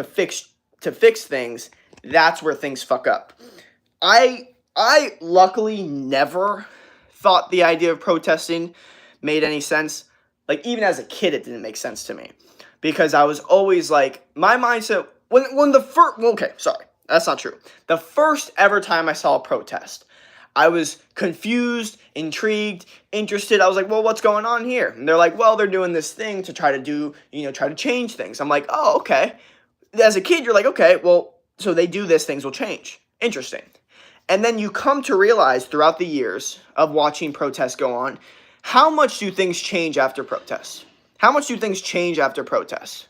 fix things, that's where things fuck up. I luckily never thought the idea of protesting made any sense. Like, even as a kid, it didn't make sense to me. Because I was always like, my mindset, sorry, that's not true. The first ever time I saw a protest, I was confused, intrigued, interested. I was like, well, what's going on here? And they're like, well, they're doing this thing to try to change things. I'm like, oh, okay. As a kid, you're like, okay, well, so they do this, things will change. Interesting. And then you come to realize throughout the years of watching protests go on, how much do things change after protests? How much do things change after protests?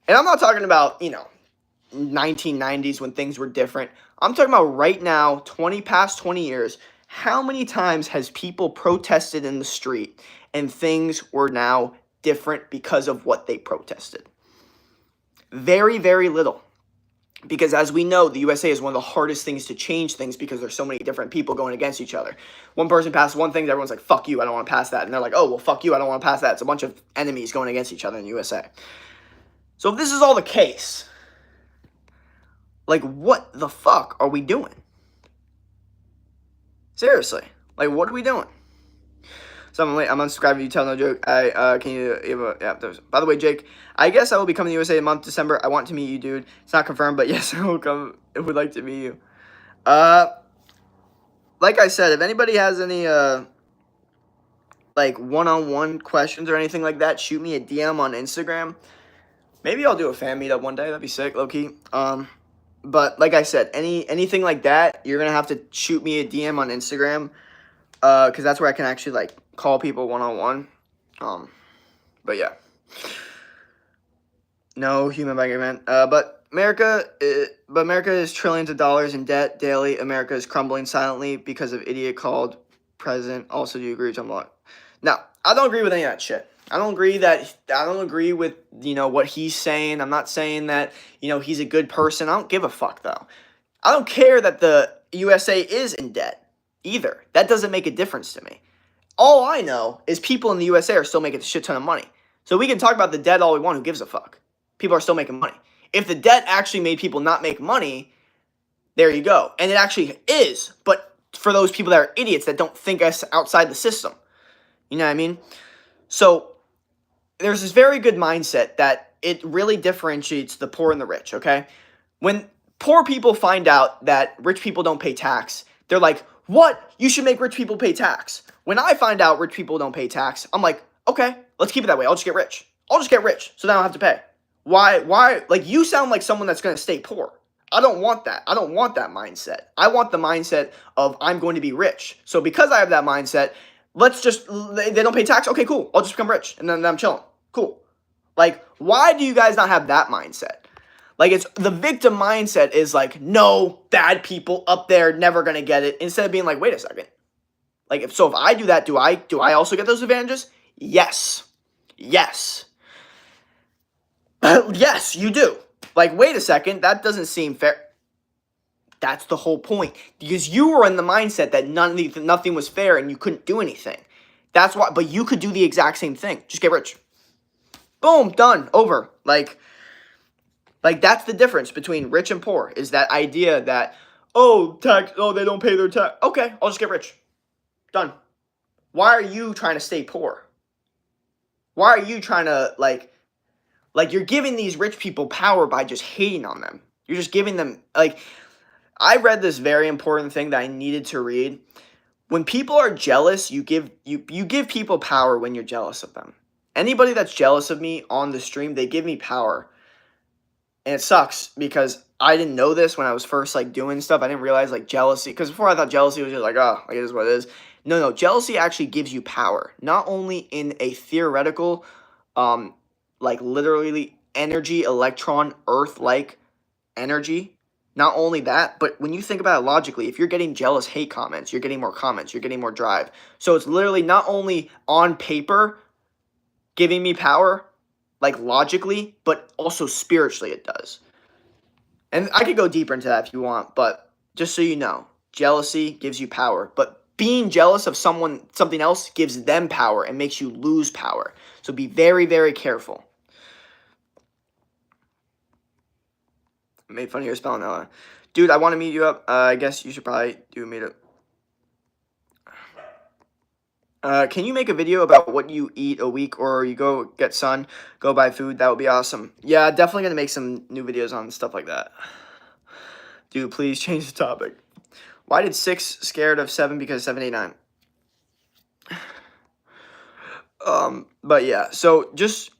And I'm not talking about, 1990s when things were different. I'm talking about right now, past 20 years. How many times has people protested in the street and things were now different because of what they protested? Very, very little. Because as we know, the USA is one of the hardest things to change things because there's so many different people going against each other. One person passes one thing, everyone's like, fuck you, I don't want to pass that. And they're like, oh, well, fuck you, I don't want to pass that. It's a bunch of enemies going against each other in the USA. So if this is all the case, like, what the fuck are we doing? Seriously. Like, what are we doing? So I'm unsubscribed if you tell no joke. By the way, Jake, I guess I will be coming to the USA in month December. I want to meet you, dude. It's not confirmed, but yes, I will come. I would like to meet you. Like I said, if anybody has any, like, one-on-one questions or anything like that, shoot me a DM on Instagram. Maybe I'll do a fan meetup one day. That'd be sick, low-key. But like I said, anything like that, you're going to have to shoot me a DM on Instagram. Because that's where I can actually, like, call people one-on-one. But yeah. No human bank event. But America is trillions of dollars in debt daily. America is crumbling silently because of idiot called president. Also, do you agree with Tom Locke? No, I don't agree with any of that shit. I don't agree with, what he's saying. I'm not saying that, he's a good person. I don't give a fuck, though. I don't care that the USA is in debt either. That doesn't make a difference to me. All I know is people in the USA are still making a shit ton of money. So we can talk about the debt all we want. Who gives a fuck? People are still making money. If the debt actually made people not make money, there you go. And it actually is, but for those people that are idiots that don't think us outside the system. You know what I mean? So there's this very good mindset that it really differentiates the poor and the rich, okay? When poor people find out that rich people don't pay tax, they're like, what? You should make rich people pay tax. When I find out rich people don't pay tax, I'm like, okay, let's keep it that way. I'll just get rich. I'll just get rich so then I don't have to pay. Why? Like, you sound like someone that's going to stay poor. I don't want that. I don't want that mindset. I want the mindset of I'm going to be rich. So because I have that mindset, they don't pay tax. Okay, cool. I'll just become rich and then I'm chilling. Cool. Like, why do you guys not have that mindset? Like, it's the victim mindset is like, no, bad people up there never gonna get it. Instead of being like, wait a second. Like, if I do that, do I also get those advantages? Yes. Yes. Yes, you do. Like, wait a second, that doesn't seem fair. That's the whole point. Because you were in the mindset that nothing was fair and you couldn't do anything. That's why, but you could do the exact same thing. Just get rich. Boom, done, over. Like that's the difference between rich and poor, is that idea that, they don't pay their tax. Okay, I'll just get rich. Done. Why are you trying to stay poor? Why are you trying to, like you're giving these rich people power by just hating on them. You're just giving them, I read this very important thing that I needed to read. When people are jealous, you give people power when you're jealous of them. Anybody that's jealous of me on the stream, they give me power. And it sucks because I didn't know this when I was first doing stuff. I didn't realize jealousy, because before I thought jealousy was just it is what it is. No, jealousy actually gives you power, not only in a theoretical, literally energy, electron, earth-like energy. Not only that, but when you think about it logically, if you're getting jealous hate comments, you're getting more comments, you're getting more drive. So it's literally not only on paper giving me power, logically, but also spiritually it does. And I could go deeper into that if you want, but just so you know, jealousy gives you power, but being jealous of something else gives them power and makes you lose power. So be very, very careful. I made fun of your spelling that. Dude, I want to meet you up. I guess you should probably do a meetup. Can you make a video about what you eat a week, or you go get sun, go buy food? That would be awesome. Yeah, definitely going to make some new videos on stuff like that. Dude, please change the topic. Why did 6 scared of 7? Because 7, 8, 9. But yeah, so just,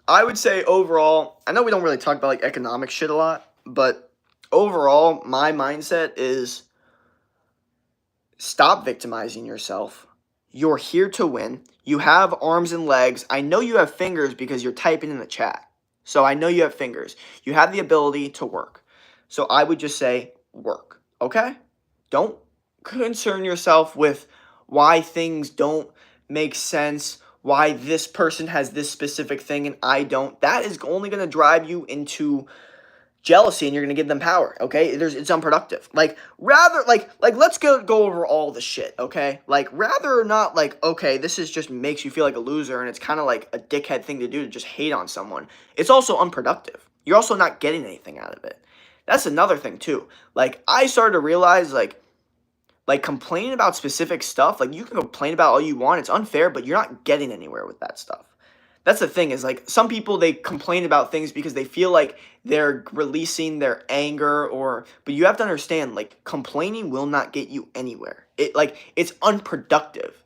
I would say overall, I know we don't really talk about economic shit a lot, but overall, my mindset is stop victimizing yourself. You're here to win. You have arms and legs. I know you have fingers because you're typing in the chat. So I know you have fingers. You have the ability to work. So I would just say work, okay? Don't concern yourself with why things don't make sense, why this person has this specific thing and I don't. That is only going to drive you into jealousy, and you're going to give them power, okay? It's unproductive. Let's go over all the shit, okay? Rather or not, okay, this is just makes you feel like a loser, and it's kind of like a dickhead thing to do to just hate on someone. It's also unproductive. You're also not getting anything out of it. That's another thing, too. I started to realize, complaining about specific stuff, you can complain about all you want. It's unfair, but you're not getting anywhere with that stuff. That's the thing is, some people, they complain about things because they feel like they're releasing their anger but you have to understand, complaining will not get you anywhere. It's unproductive.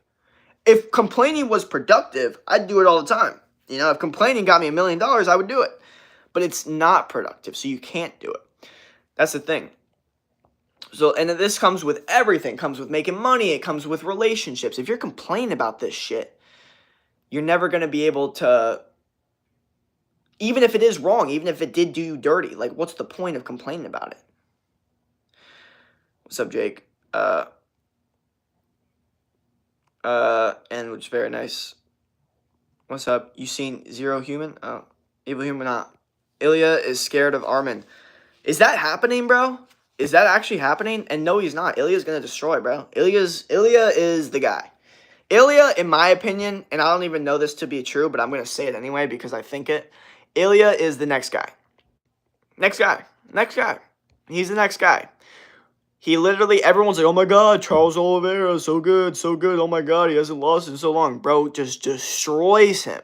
If complaining was productive, I'd do it all the time. If complaining got me $1 million, I would do it. But it's not productive, so you can't do it. That's the thing. So, and this comes with everything. It comes with making money. It comes with relationships. If you're complaining about this shit, you're never going to be able to, even if it is wrong, even if it did do you dirty, what's the point of complaining about it? What's up, Jake? And which is very nice. What's up? You seen Zero Human? Oh, Evil Human not. Ilya is scared of Armin. Is that happening, bro? Is that actually happening? And no, he's not. Ilya's going to destroy, bro. Ilya is the guy. Ilya, in my opinion, and I don't even know this to be true, but I'm going to say it anyway because I think it. Ilya is the next guy. Next guy. Next guy. He's the next guy. He literally, everyone's like, oh my God, Charles Oliveira, so good, so good. Oh my God, he hasn't lost in so long. Bro just destroys him.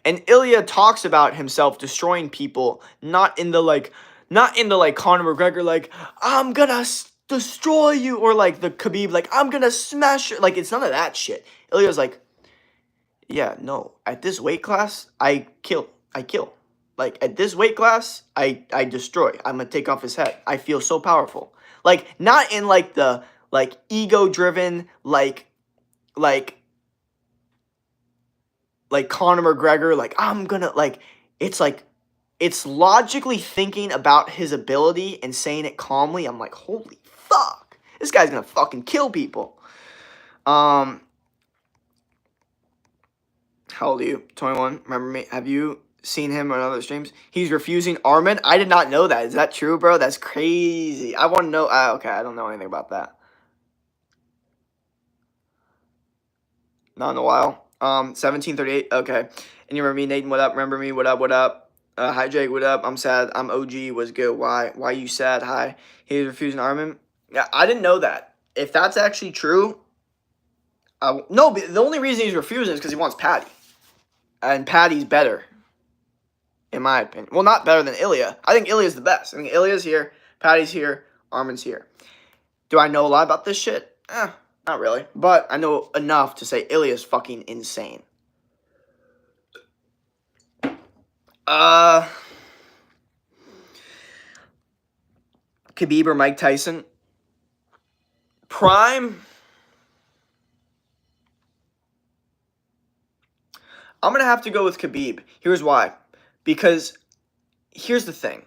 And Ilya talks about himself destroying people, not in the like Conor McGregor, like, I'm gonna destroy you, or like the Khabib, like, I'm gonna smash you. Like, it's none of that shit. Ilya's like, yeah, no, at this weight class, I kill. Like, at this weight class, I destroy. I'm gonna take off his head. I feel so powerful. Like, not in like the like ego driven like Conor McGregor, like, I'm gonna like, it's logically thinking about his ability and saying it calmly. I'm like, holy fuck, this guy's gonna fucking kill people. How old are you? 21. Remember me? Have you seen him on other streams? He's refusing Arman. I did not know that. Is that true, bro? That's crazy. I want to know. Okay, I don't know anything about that. Not in a while. 1738. Okay. And you remember me, Nathan? What up? Remember me? What up? What up? Hi, Jake. What up? I'm sad. I'm OG. Was good. Why? Why you sad? Hi. He's refusing Arman. Yeah, I didn't know that. If that's actually true, no. But the only reason he's refusing is because he wants Patty, and Patty's better, in my opinion. Well, not better than Ilya. I think Ilya's the best. I think Ilya's here, Patty's here, Arman's here. Do I know a lot about this shit? Not really. But I know enough to say Ilya's fucking insane. Khabib or Mike Tyson? Prime? I'm going to have to go with Khabib. Here's why. Because here's the thing.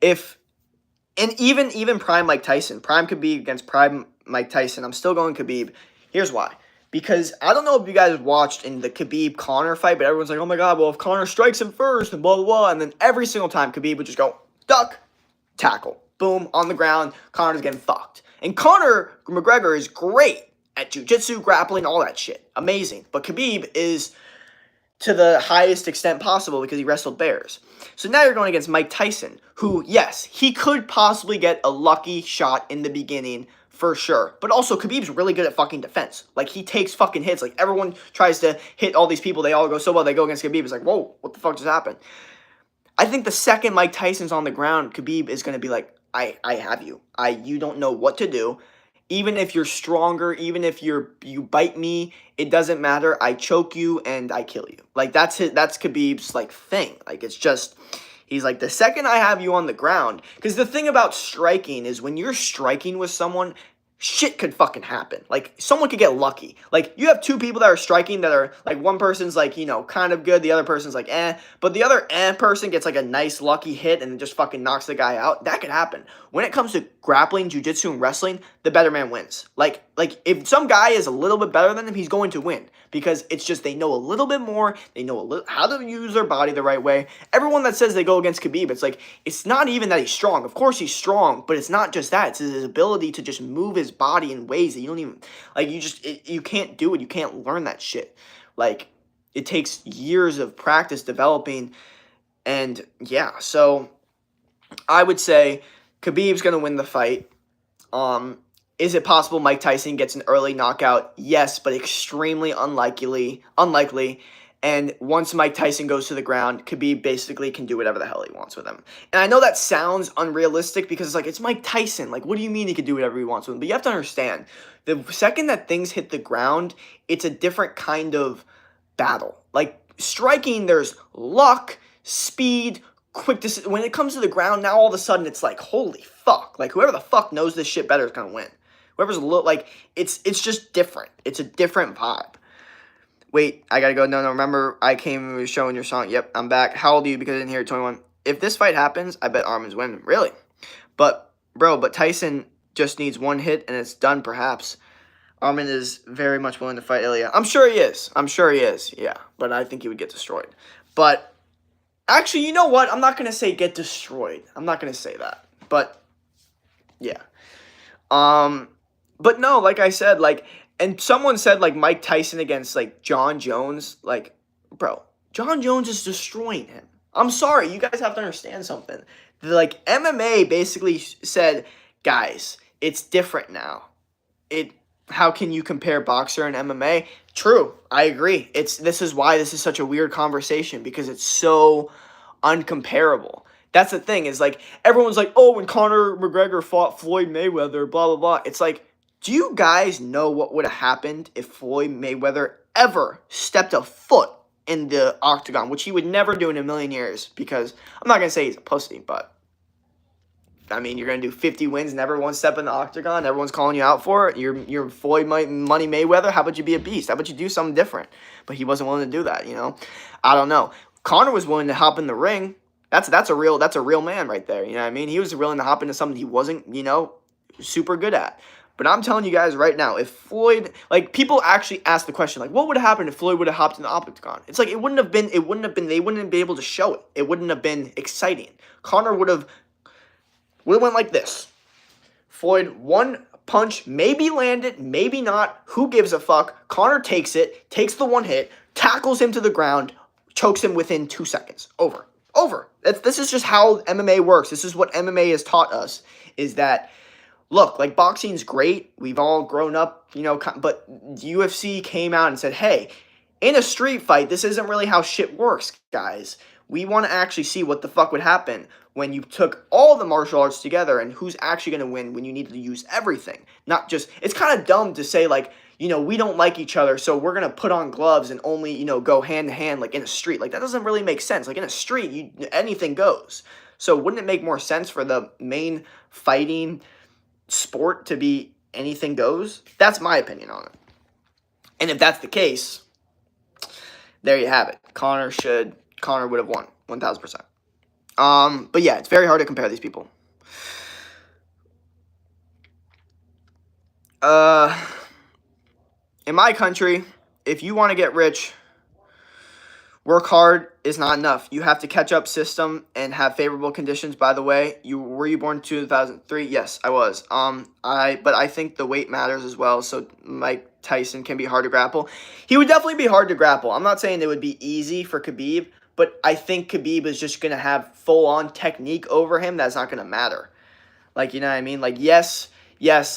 Even prime Mike Tyson, prime Khabib against prime Mike Tyson, I'm still going Khabib. Here's why. Because I don't know if you guys watched in the Khabib-Conor fight, but everyone's like, oh my God, well, if Conor strikes him first and blah, blah, blah. And then every single time, Khabib would just go, duck, tackle, boom, on the ground. Conor's getting fucked. And Conor McGregor is great at jiu-jitsu, grappling, all that shit. Amazing. But Khabib is to the highest extent possible because he wrestled bears. So now you're going against Mike Tyson, who, yes, he could possibly get a lucky shot in the beginning for sure. But also, Khabib's really good at fucking defense. Like, he takes fucking hits. Like, everyone tries to hit all these people. They all go so well. They go against Khabib. It's like, whoa, what the fuck just happened? I think the second Mike Tyson's on the ground, Khabib is going to be like, I have you. You don't know what to do. Even if you're stronger, even if you bite me, it doesn't matter. I choke you and I kill you. Like, that's Khabib's like thing. Like, it's just, he's like, the second I have you on the ground, because the thing about striking is when you're striking with someone, shit could fucking happen. Like, someone could get lucky. Like, you have two people that are striking that are, like, one person's, like, you know, kind of good. The other person's, like, eh. But the other person gets, like, a nice lucky hit and just fucking knocks the guy out. That could happen. When it comes to grappling, jiu-jitsu, and wrestling, the better man wins. Like, if some guy is a little bit better than him, he's going to win. Because it's just they know a little bit more. They know a little how to use their body the right way. Everyone that says they go against Khabib, it's like, it's not even that he's strong. Of course he's strong, but it's not just that. It's his ability to just move his body in ways that you don't even, like, you can't do it. You can't learn that shit. Like, it takes years of practice developing. And yeah, so I would say Khabib's going to win the fight. Is it possible Mike Tyson gets an early knockout? Yes, but extremely unlikely. And once Mike Tyson goes to the ground, Khabib basically can do whatever the hell he wants with him. And I know that sounds unrealistic because it's like, it's Mike Tyson. Like, what do you mean he can do whatever he wants with him? But you have to understand, the second that things hit the ground, it's a different kind of battle. Like, striking, there's luck, speed, quick decision. When it comes to the ground, now all of a sudden it's like, holy fuck. Like, whoever the fuck knows this shit better is going to win. Whoever's like, it's just different. It's a different vibe. Wait, I gotta go. No, remember, I came and was showing your song. Yep, I'm back. How old are you? Because I didn't hear 21. If this fight happens, I bet Arman's winning. Really? But Tyson just needs one hit and it's done, perhaps. Arman is very much willing to fight Ilya. I'm sure he is. Yeah, but I think he would get destroyed. But, actually, you know what? I'm not gonna say get destroyed. I'm not gonna say that. But, yeah. But no, like I said, like, And someone said like Mike Tyson against like John Jones, like, bro, John Jones is destroying him. I'm sorry, you guys have to understand something. Like MMA basically said, guys, it's different now. How can you compare boxer and MMA? True, I agree. This is why this is such a weird conversation, because it's so uncomparable. That's the thing, is like everyone's like, oh, when Conor McGregor fought Floyd Mayweather, blah blah blah. It's like, do you guys know what would have happened if Floyd Mayweather ever stepped a foot in the octagon, which he would never do in a million years, because I'm not gonna say he's a pussy, but I mean, you're going to do 50 wins, never one step in the octagon, everyone's calling you out for it. You're Floyd Money Mayweather. How about you be a beast? How about you do something different? But he wasn't willing to do that, you know? I don't know. Conor was willing to hop in the ring. That's a real man right there, you know what I mean? He was willing to hop into something he wasn't, you know, super good at. But I'm telling you guys right now, if Floyd, like, people actually ask the question, like, what would have happened if Floyd would have hopped in the octagon? It's like, they wouldn't have been able to show it. It wouldn't have been exciting. Conor would have went like this. Floyd, one punch, maybe landed, maybe not. Who gives a fuck? Conor takes it, takes the one hit, tackles him to the ground, chokes him within 2 seconds. Over. This is just how MMA works. This is what MMA has taught us, is that, look, like, boxing's great. We've all grown up, you know, but UFC came out and said, hey, in a street fight, this isn't really how shit works, guys. We want to actually see what the fuck would happen when you took all the martial arts together, and who's actually going to win when you need to use everything. Not just, it's kind of dumb to say, like, you know, we don't like each other, so we're going to put on gloves and only, you know, go hand to hand, like, in a street. Like, that doesn't really make sense. Like, in a street, anything goes. So wouldn't it make more sense for the main fighting sport to be anything goes? That's my opinion on it. And if that's the case, there you have it. Conor would have won 1,000%. But yeah, it's very hard to compare these people. In my country, if you want to get rich, work hard is not enough. You have to catch up system and have favorable conditions. By the way, were you born in 2003? Yes, I was. But I think the weight matters as well. So Mike Tyson can be hard to grapple. He would definitely be hard to grapple. I'm not saying it would be easy for Khabib, but I think Khabib is just going to have full-on technique over him that's not going to matter. Like, you know what I mean? Like, yes,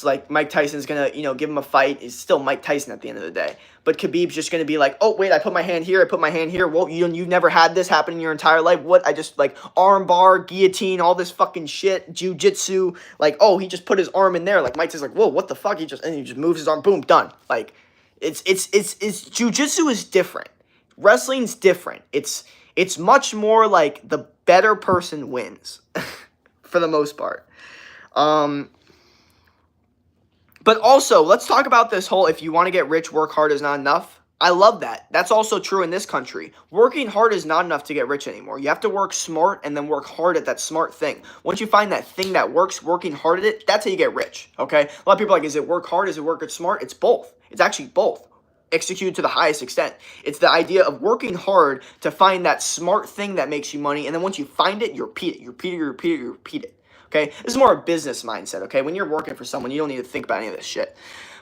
like, Mike Tyson's going to, you know, give him a fight. It's still Mike Tyson at the end of the day. But Khabib's just going to be like, oh, wait, I put my hand here, Well, you've never had this happen in your entire life. What? I just, like, arm bar, guillotine, all this fucking shit, jiu-jitsu. Like, oh, he just put his arm in there. Like, Mike Tyson's like, whoa, what the fuck? He just moves his arm, boom, done. Like, it's jiu-jitsu is different. Wrestling's different. It's much more like the better person wins, for the most part. But also, let's talk about this whole, if you want to get rich, work hard is not enough. I love that. That's also true in this country. Working hard is not enough to get rich anymore. You have to work smart and then work hard at that smart thing. Once you find that thing that works, working hard at it, that's how you get rich, okay? A lot of people are like, is it work hard? Is it work smart? It's both. It's actually both. Executed to the highest extent. It's the idea of working hard to find that smart thing that makes you money, and then once you find it, you repeat it. Okay? This is more a business mindset, okay? When you're working for someone, you don't need to think about any of this shit.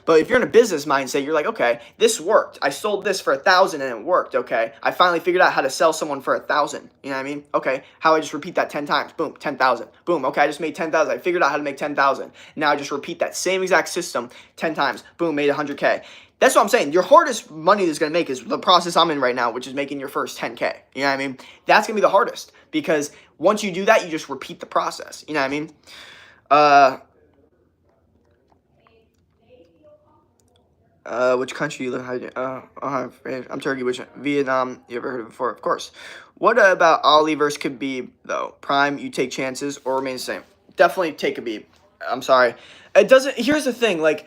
But if you're in a business mindset, you're like, okay, this worked. I sold this for 1,000 and it worked, okay? I finally figured out how to sell someone for 1,000. You know what I mean? Okay, how I just repeat that 10 times. Boom, 10,000. Boom, okay, I just made 10,000. I figured out how to make 10,000. Now I just repeat that same exact system 10 times. Boom, made 100K. That's what I'm saying. Your hardest money that's going to make is the process I'm in right now, which is making your first 10K. You know what I mean? That's going to be the hardest, because once you do that, you just repeat the process. You know what I mean? Which country you live in? I'm Turkey. Which Vietnam? You ever heard of it before? Of course. What about Ali versus Khabib though? Prime, you take chances or remain the same? Definitely take Khabib. I'm sorry. It doesn't. Here's the thing. Like,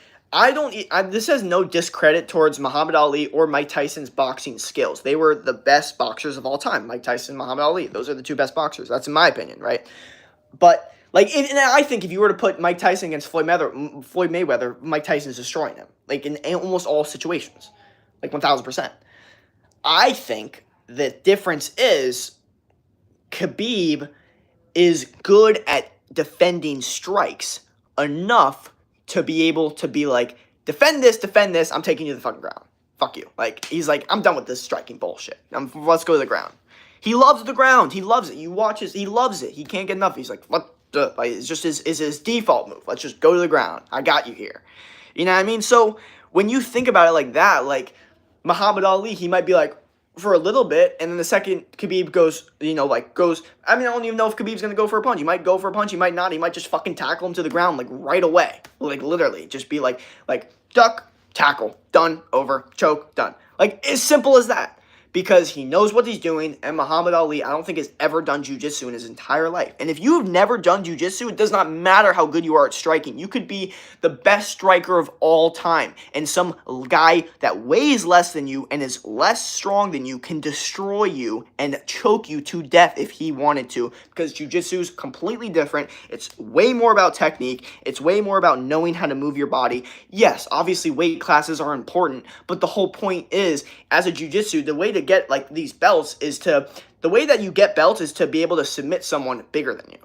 this has no discredit towards Muhammad Ali or Mike Tyson's boxing skills. They were the best boxers of all time. Mike Tyson, Muhammad Ali. Those are the two best boxers. That's in my opinion, right? But like, and I think if you were to put Mike Tyson against Floyd Mayweather, Mike Tyson's destroying him. Like, in almost all situations. Like, 1,000%. I think the difference is Khabib is good at defending strikes enough to be able to be like, defend this, I'm taking you to the fucking ground. Fuck you. Like, he's like, I'm done with this striking bullshit. Let's go to the ground. He loves the ground. He loves it. You watch his, he loves it. He can't get enough. He's like, what the, like, it's just his default move. Let's just go to the ground. I got you here. You know what I mean? So when you think about it like that, like Muhammad Ali, he might be like, for a little bit, and then the second Khabib goes, I don't even know if Khabib's gonna go for a punch. He might go for a punch, he might not. He might just fucking tackle him to the ground, like, right away. Like, literally. Just be like, duck, tackle, done, over, choke, done. Like, as simple as that. Because he knows what he's doing, and Muhammad Ali, I don't think, has ever done jiu-jitsu in his entire life. And if you have never done jiu-jitsu, it does not matter how good you are at striking. You could be the best striker of all time, and some guy that weighs less than you and is less strong than you can destroy you and choke you to death if he wanted to, because jiu-jitsu is completely different. It's way more about technique. It's way more about knowing how to move your body. Yes, obviously weight classes are important, but the whole point is, as a jiu-jitsu, the way to get like these belts is the way that you get belts is to be able to submit someone bigger than you.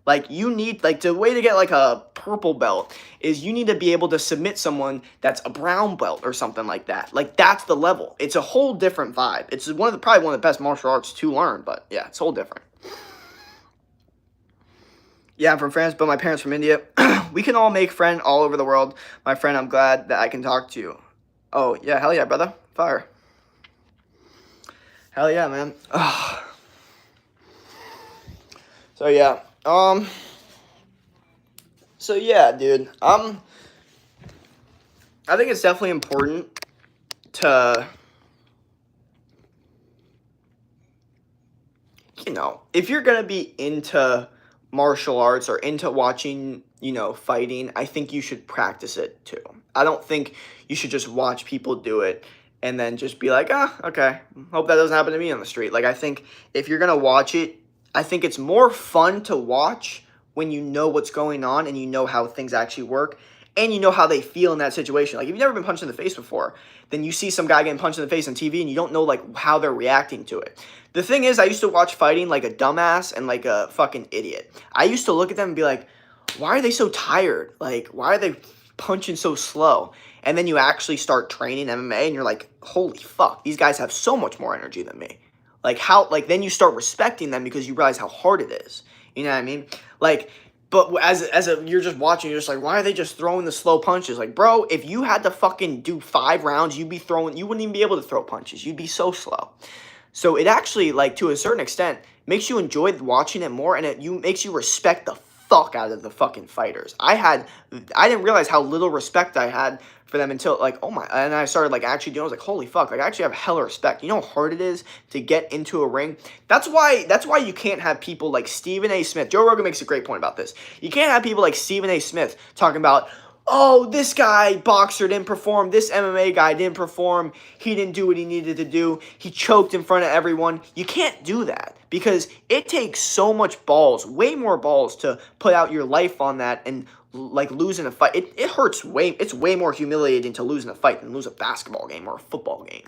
Like, you need, like, the way to get like a purple belt is you need to be able to submit someone that's a brown belt or something like that. Like, that's the level. It's a whole different vibe. It's probably one of the best martial arts to learn, but yeah, it's a whole different. Yeah, I'm from France, but my parents from India. We can all make friends all over the world. My friend, I'm glad that I can talk to you. Oh, yeah, hell yeah, brother. Fire. Hell yeah, man. Ugh. So yeah, dude. I think it's definitely important to, if you're gonna be into martial arts or into watching, fighting, I think you should practice it too. I don't think you should just watch people do it and then just be like, okay, hope that doesn't happen to me on the street. Like, I think if you're going to watch it, I think it's more fun to watch when you know what's going on and you know how things actually work and you know how they feel in that situation. Like, if you've never been punched in the face before, then you see some guy getting punched in the face on TV and you don't know, like, how they're reacting to it. The thing is, I used to watch fighting like a dumbass and like a fucking idiot. I used to look at them and be like, why are they so tired? Like, why are they punching so slow? And then you actually start training MMA and you're like, holy fuck, these guys have so much more energy than me. Then you start respecting them because you realize how hard it is. You know what I mean? Like, but you're just watching, you're just like, why are they just throwing the slow punches? Like, bro, if you had to fucking do 5 rounds, you wouldn't even be able to throw punches. You'd be so slow. So it actually, like, to a certain extent, makes you enjoy watching it more, and makes you respect the fuck out of the fucking fighters. I didn't realize how little respect I had for them until, like, oh my, and I started, like, actually doing it. I was like, holy fuck, like, I actually have hella respect. You know how hard it is to get into a ring? That's why you can't have people like Stephen A. Smith. Joe Rogan makes a great point about this. You can't have people like Stephen A. Smith talking about, oh, this guy, boxer, didn't perform. This MMA guy didn't perform. He didn't do what he needed to do. He choked in front of everyone. You can't do that because it takes so much balls, way more balls, to put out your life on that and, like, losing a fight. It hurts it's way more humiliating to lose in a fight than lose a basketball game or a football game.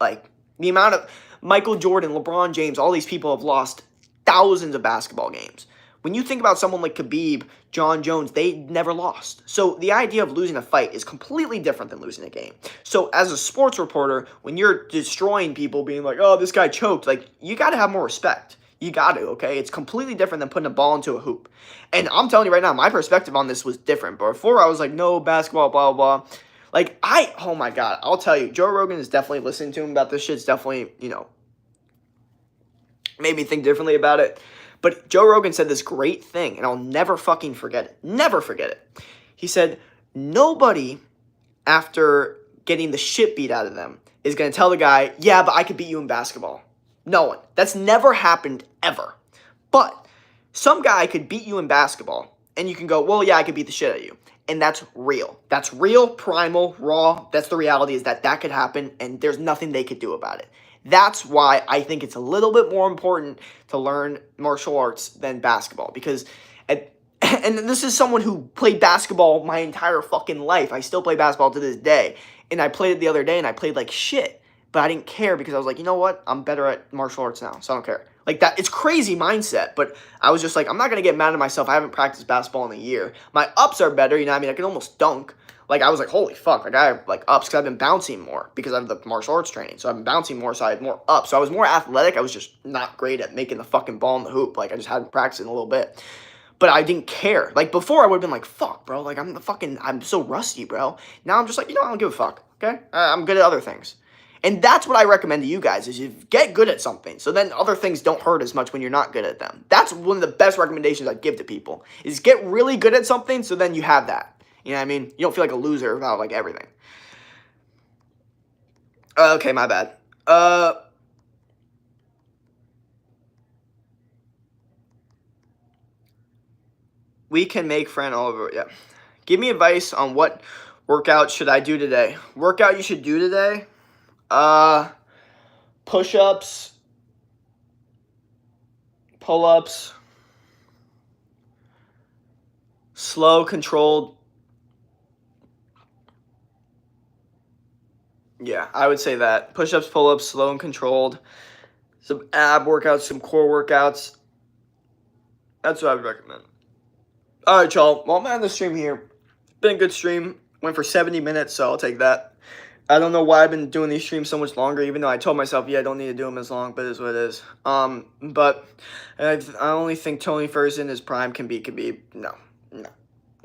Like, the amount of Michael Jordan, LeBron James, all these people have lost thousands of basketball games. When you think about someone like Khabib, John Jones, they never lost. So the idea of losing a fight is completely different than losing a game. So as a sports reporter, when you're destroying people, being like, oh, this guy choked, like, you got to have more respect. You got to, okay? It's completely different than putting a ball into a hoop. And I'm telling you right now, my perspective on this was different. But before, I was like, no, basketball, blah, blah, blah. Like, oh my God, I'll tell you, Joe Rogan is definitely listening to him about this shit. It's definitely, made me think differently about it. But Joe Rogan said this great thing, and I'll never fucking forget it. Never forget it. He said, nobody, after getting the shit beat out of them, is going to tell the guy, yeah, but I could beat you in basketball. No one. That's never happened, ever. But some guy could beat you in basketball, and you can go, well, yeah, I could beat the shit out of you. And that's real. That's real, primal, raw. That's the reality, is that could happen, and there's nothing they could do about it. That's why I think it's a little bit more important to learn martial arts than basketball. Because, and this is someone who played basketball my entire fucking life. I still play basketball to this day. And I played it the other day, and I played like shit. But I didn't care because I was like, you know what? I'm better at martial arts now, so I don't care. Like, that, it's crazy mindset. But I was just like, I'm not going to get mad at myself. I haven't practiced basketball in a year. My ups are better, you know what I mean? I can almost dunk. Like, I was like, holy fuck, like, I have, like, ups, because I've been bouncing more, because I have the martial arts training, so I've been bouncing more, so I had more ups, so I was more athletic, I was just not great at making the fucking ball in the hoop, like, I just hadn't practiced in a little bit, but I didn't care, like, before I would have been like, fuck, bro, like, I'm so rusty, bro, now I'm just like, I don't give a fuck, okay, I'm good at other things, and that's what I recommend to you guys, is you get good at something, so then other things don't hurt as much when you're not good at them. That's one of the best recommendations I'd give to people, is get really good at something, so then you have that. You know what I mean? You don't feel like a loser about, like, everything. Okay, my bad. We can make friend all over. Yeah. Give me advice on what workout should I do today. Workout you should do today? Push-ups, pull-ups, slow, controlled. Yeah, I would say that. Push-ups, pull-ups, slow and controlled. Some ab workouts, some core workouts. That's what I would recommend. All right, y'all. Well, I'm ending the stream here. Been a good stream. Went for 70 minutes, so I'll take that. I don't know why I've been doing these streams so much longer, even though I told myself, yeah, I don't need to do them as long, but it is what it is. But I only think Tony Ferguson, his prime, can be no.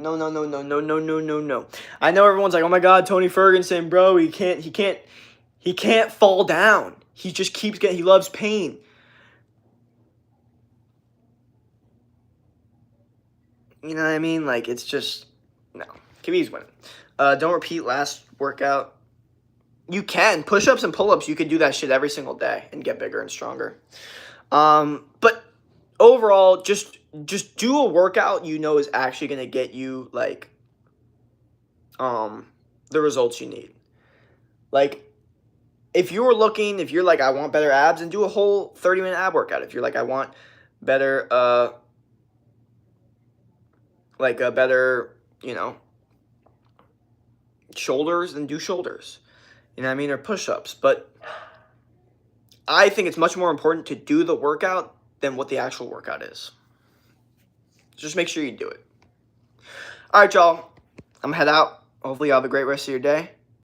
I know everyone's like, oh my God, Tony Ferguson, bro, he can't fall down. He just keeps he loves pain. You know what I mean? Like, it's just, no. Khabib's winning. Don't repeat last workout. You can. Push-ups and pull-ups, you can do that shit every single day and get bigger and stronger. But overall, just do a workout you know is actually going to get you, like, the results you need. Like, if you're like, I want better abs, and do a whole 30-minute ab workout. If you're like, I want better, like a better, shoulders, then do shoulders. You know what I mean? Or push-ups. But I think it's much more important to do the workout than what the actual workout is. Just make sure you do it. All right, y'all. I'm going to head out. Hopefully you have a great rest of your day.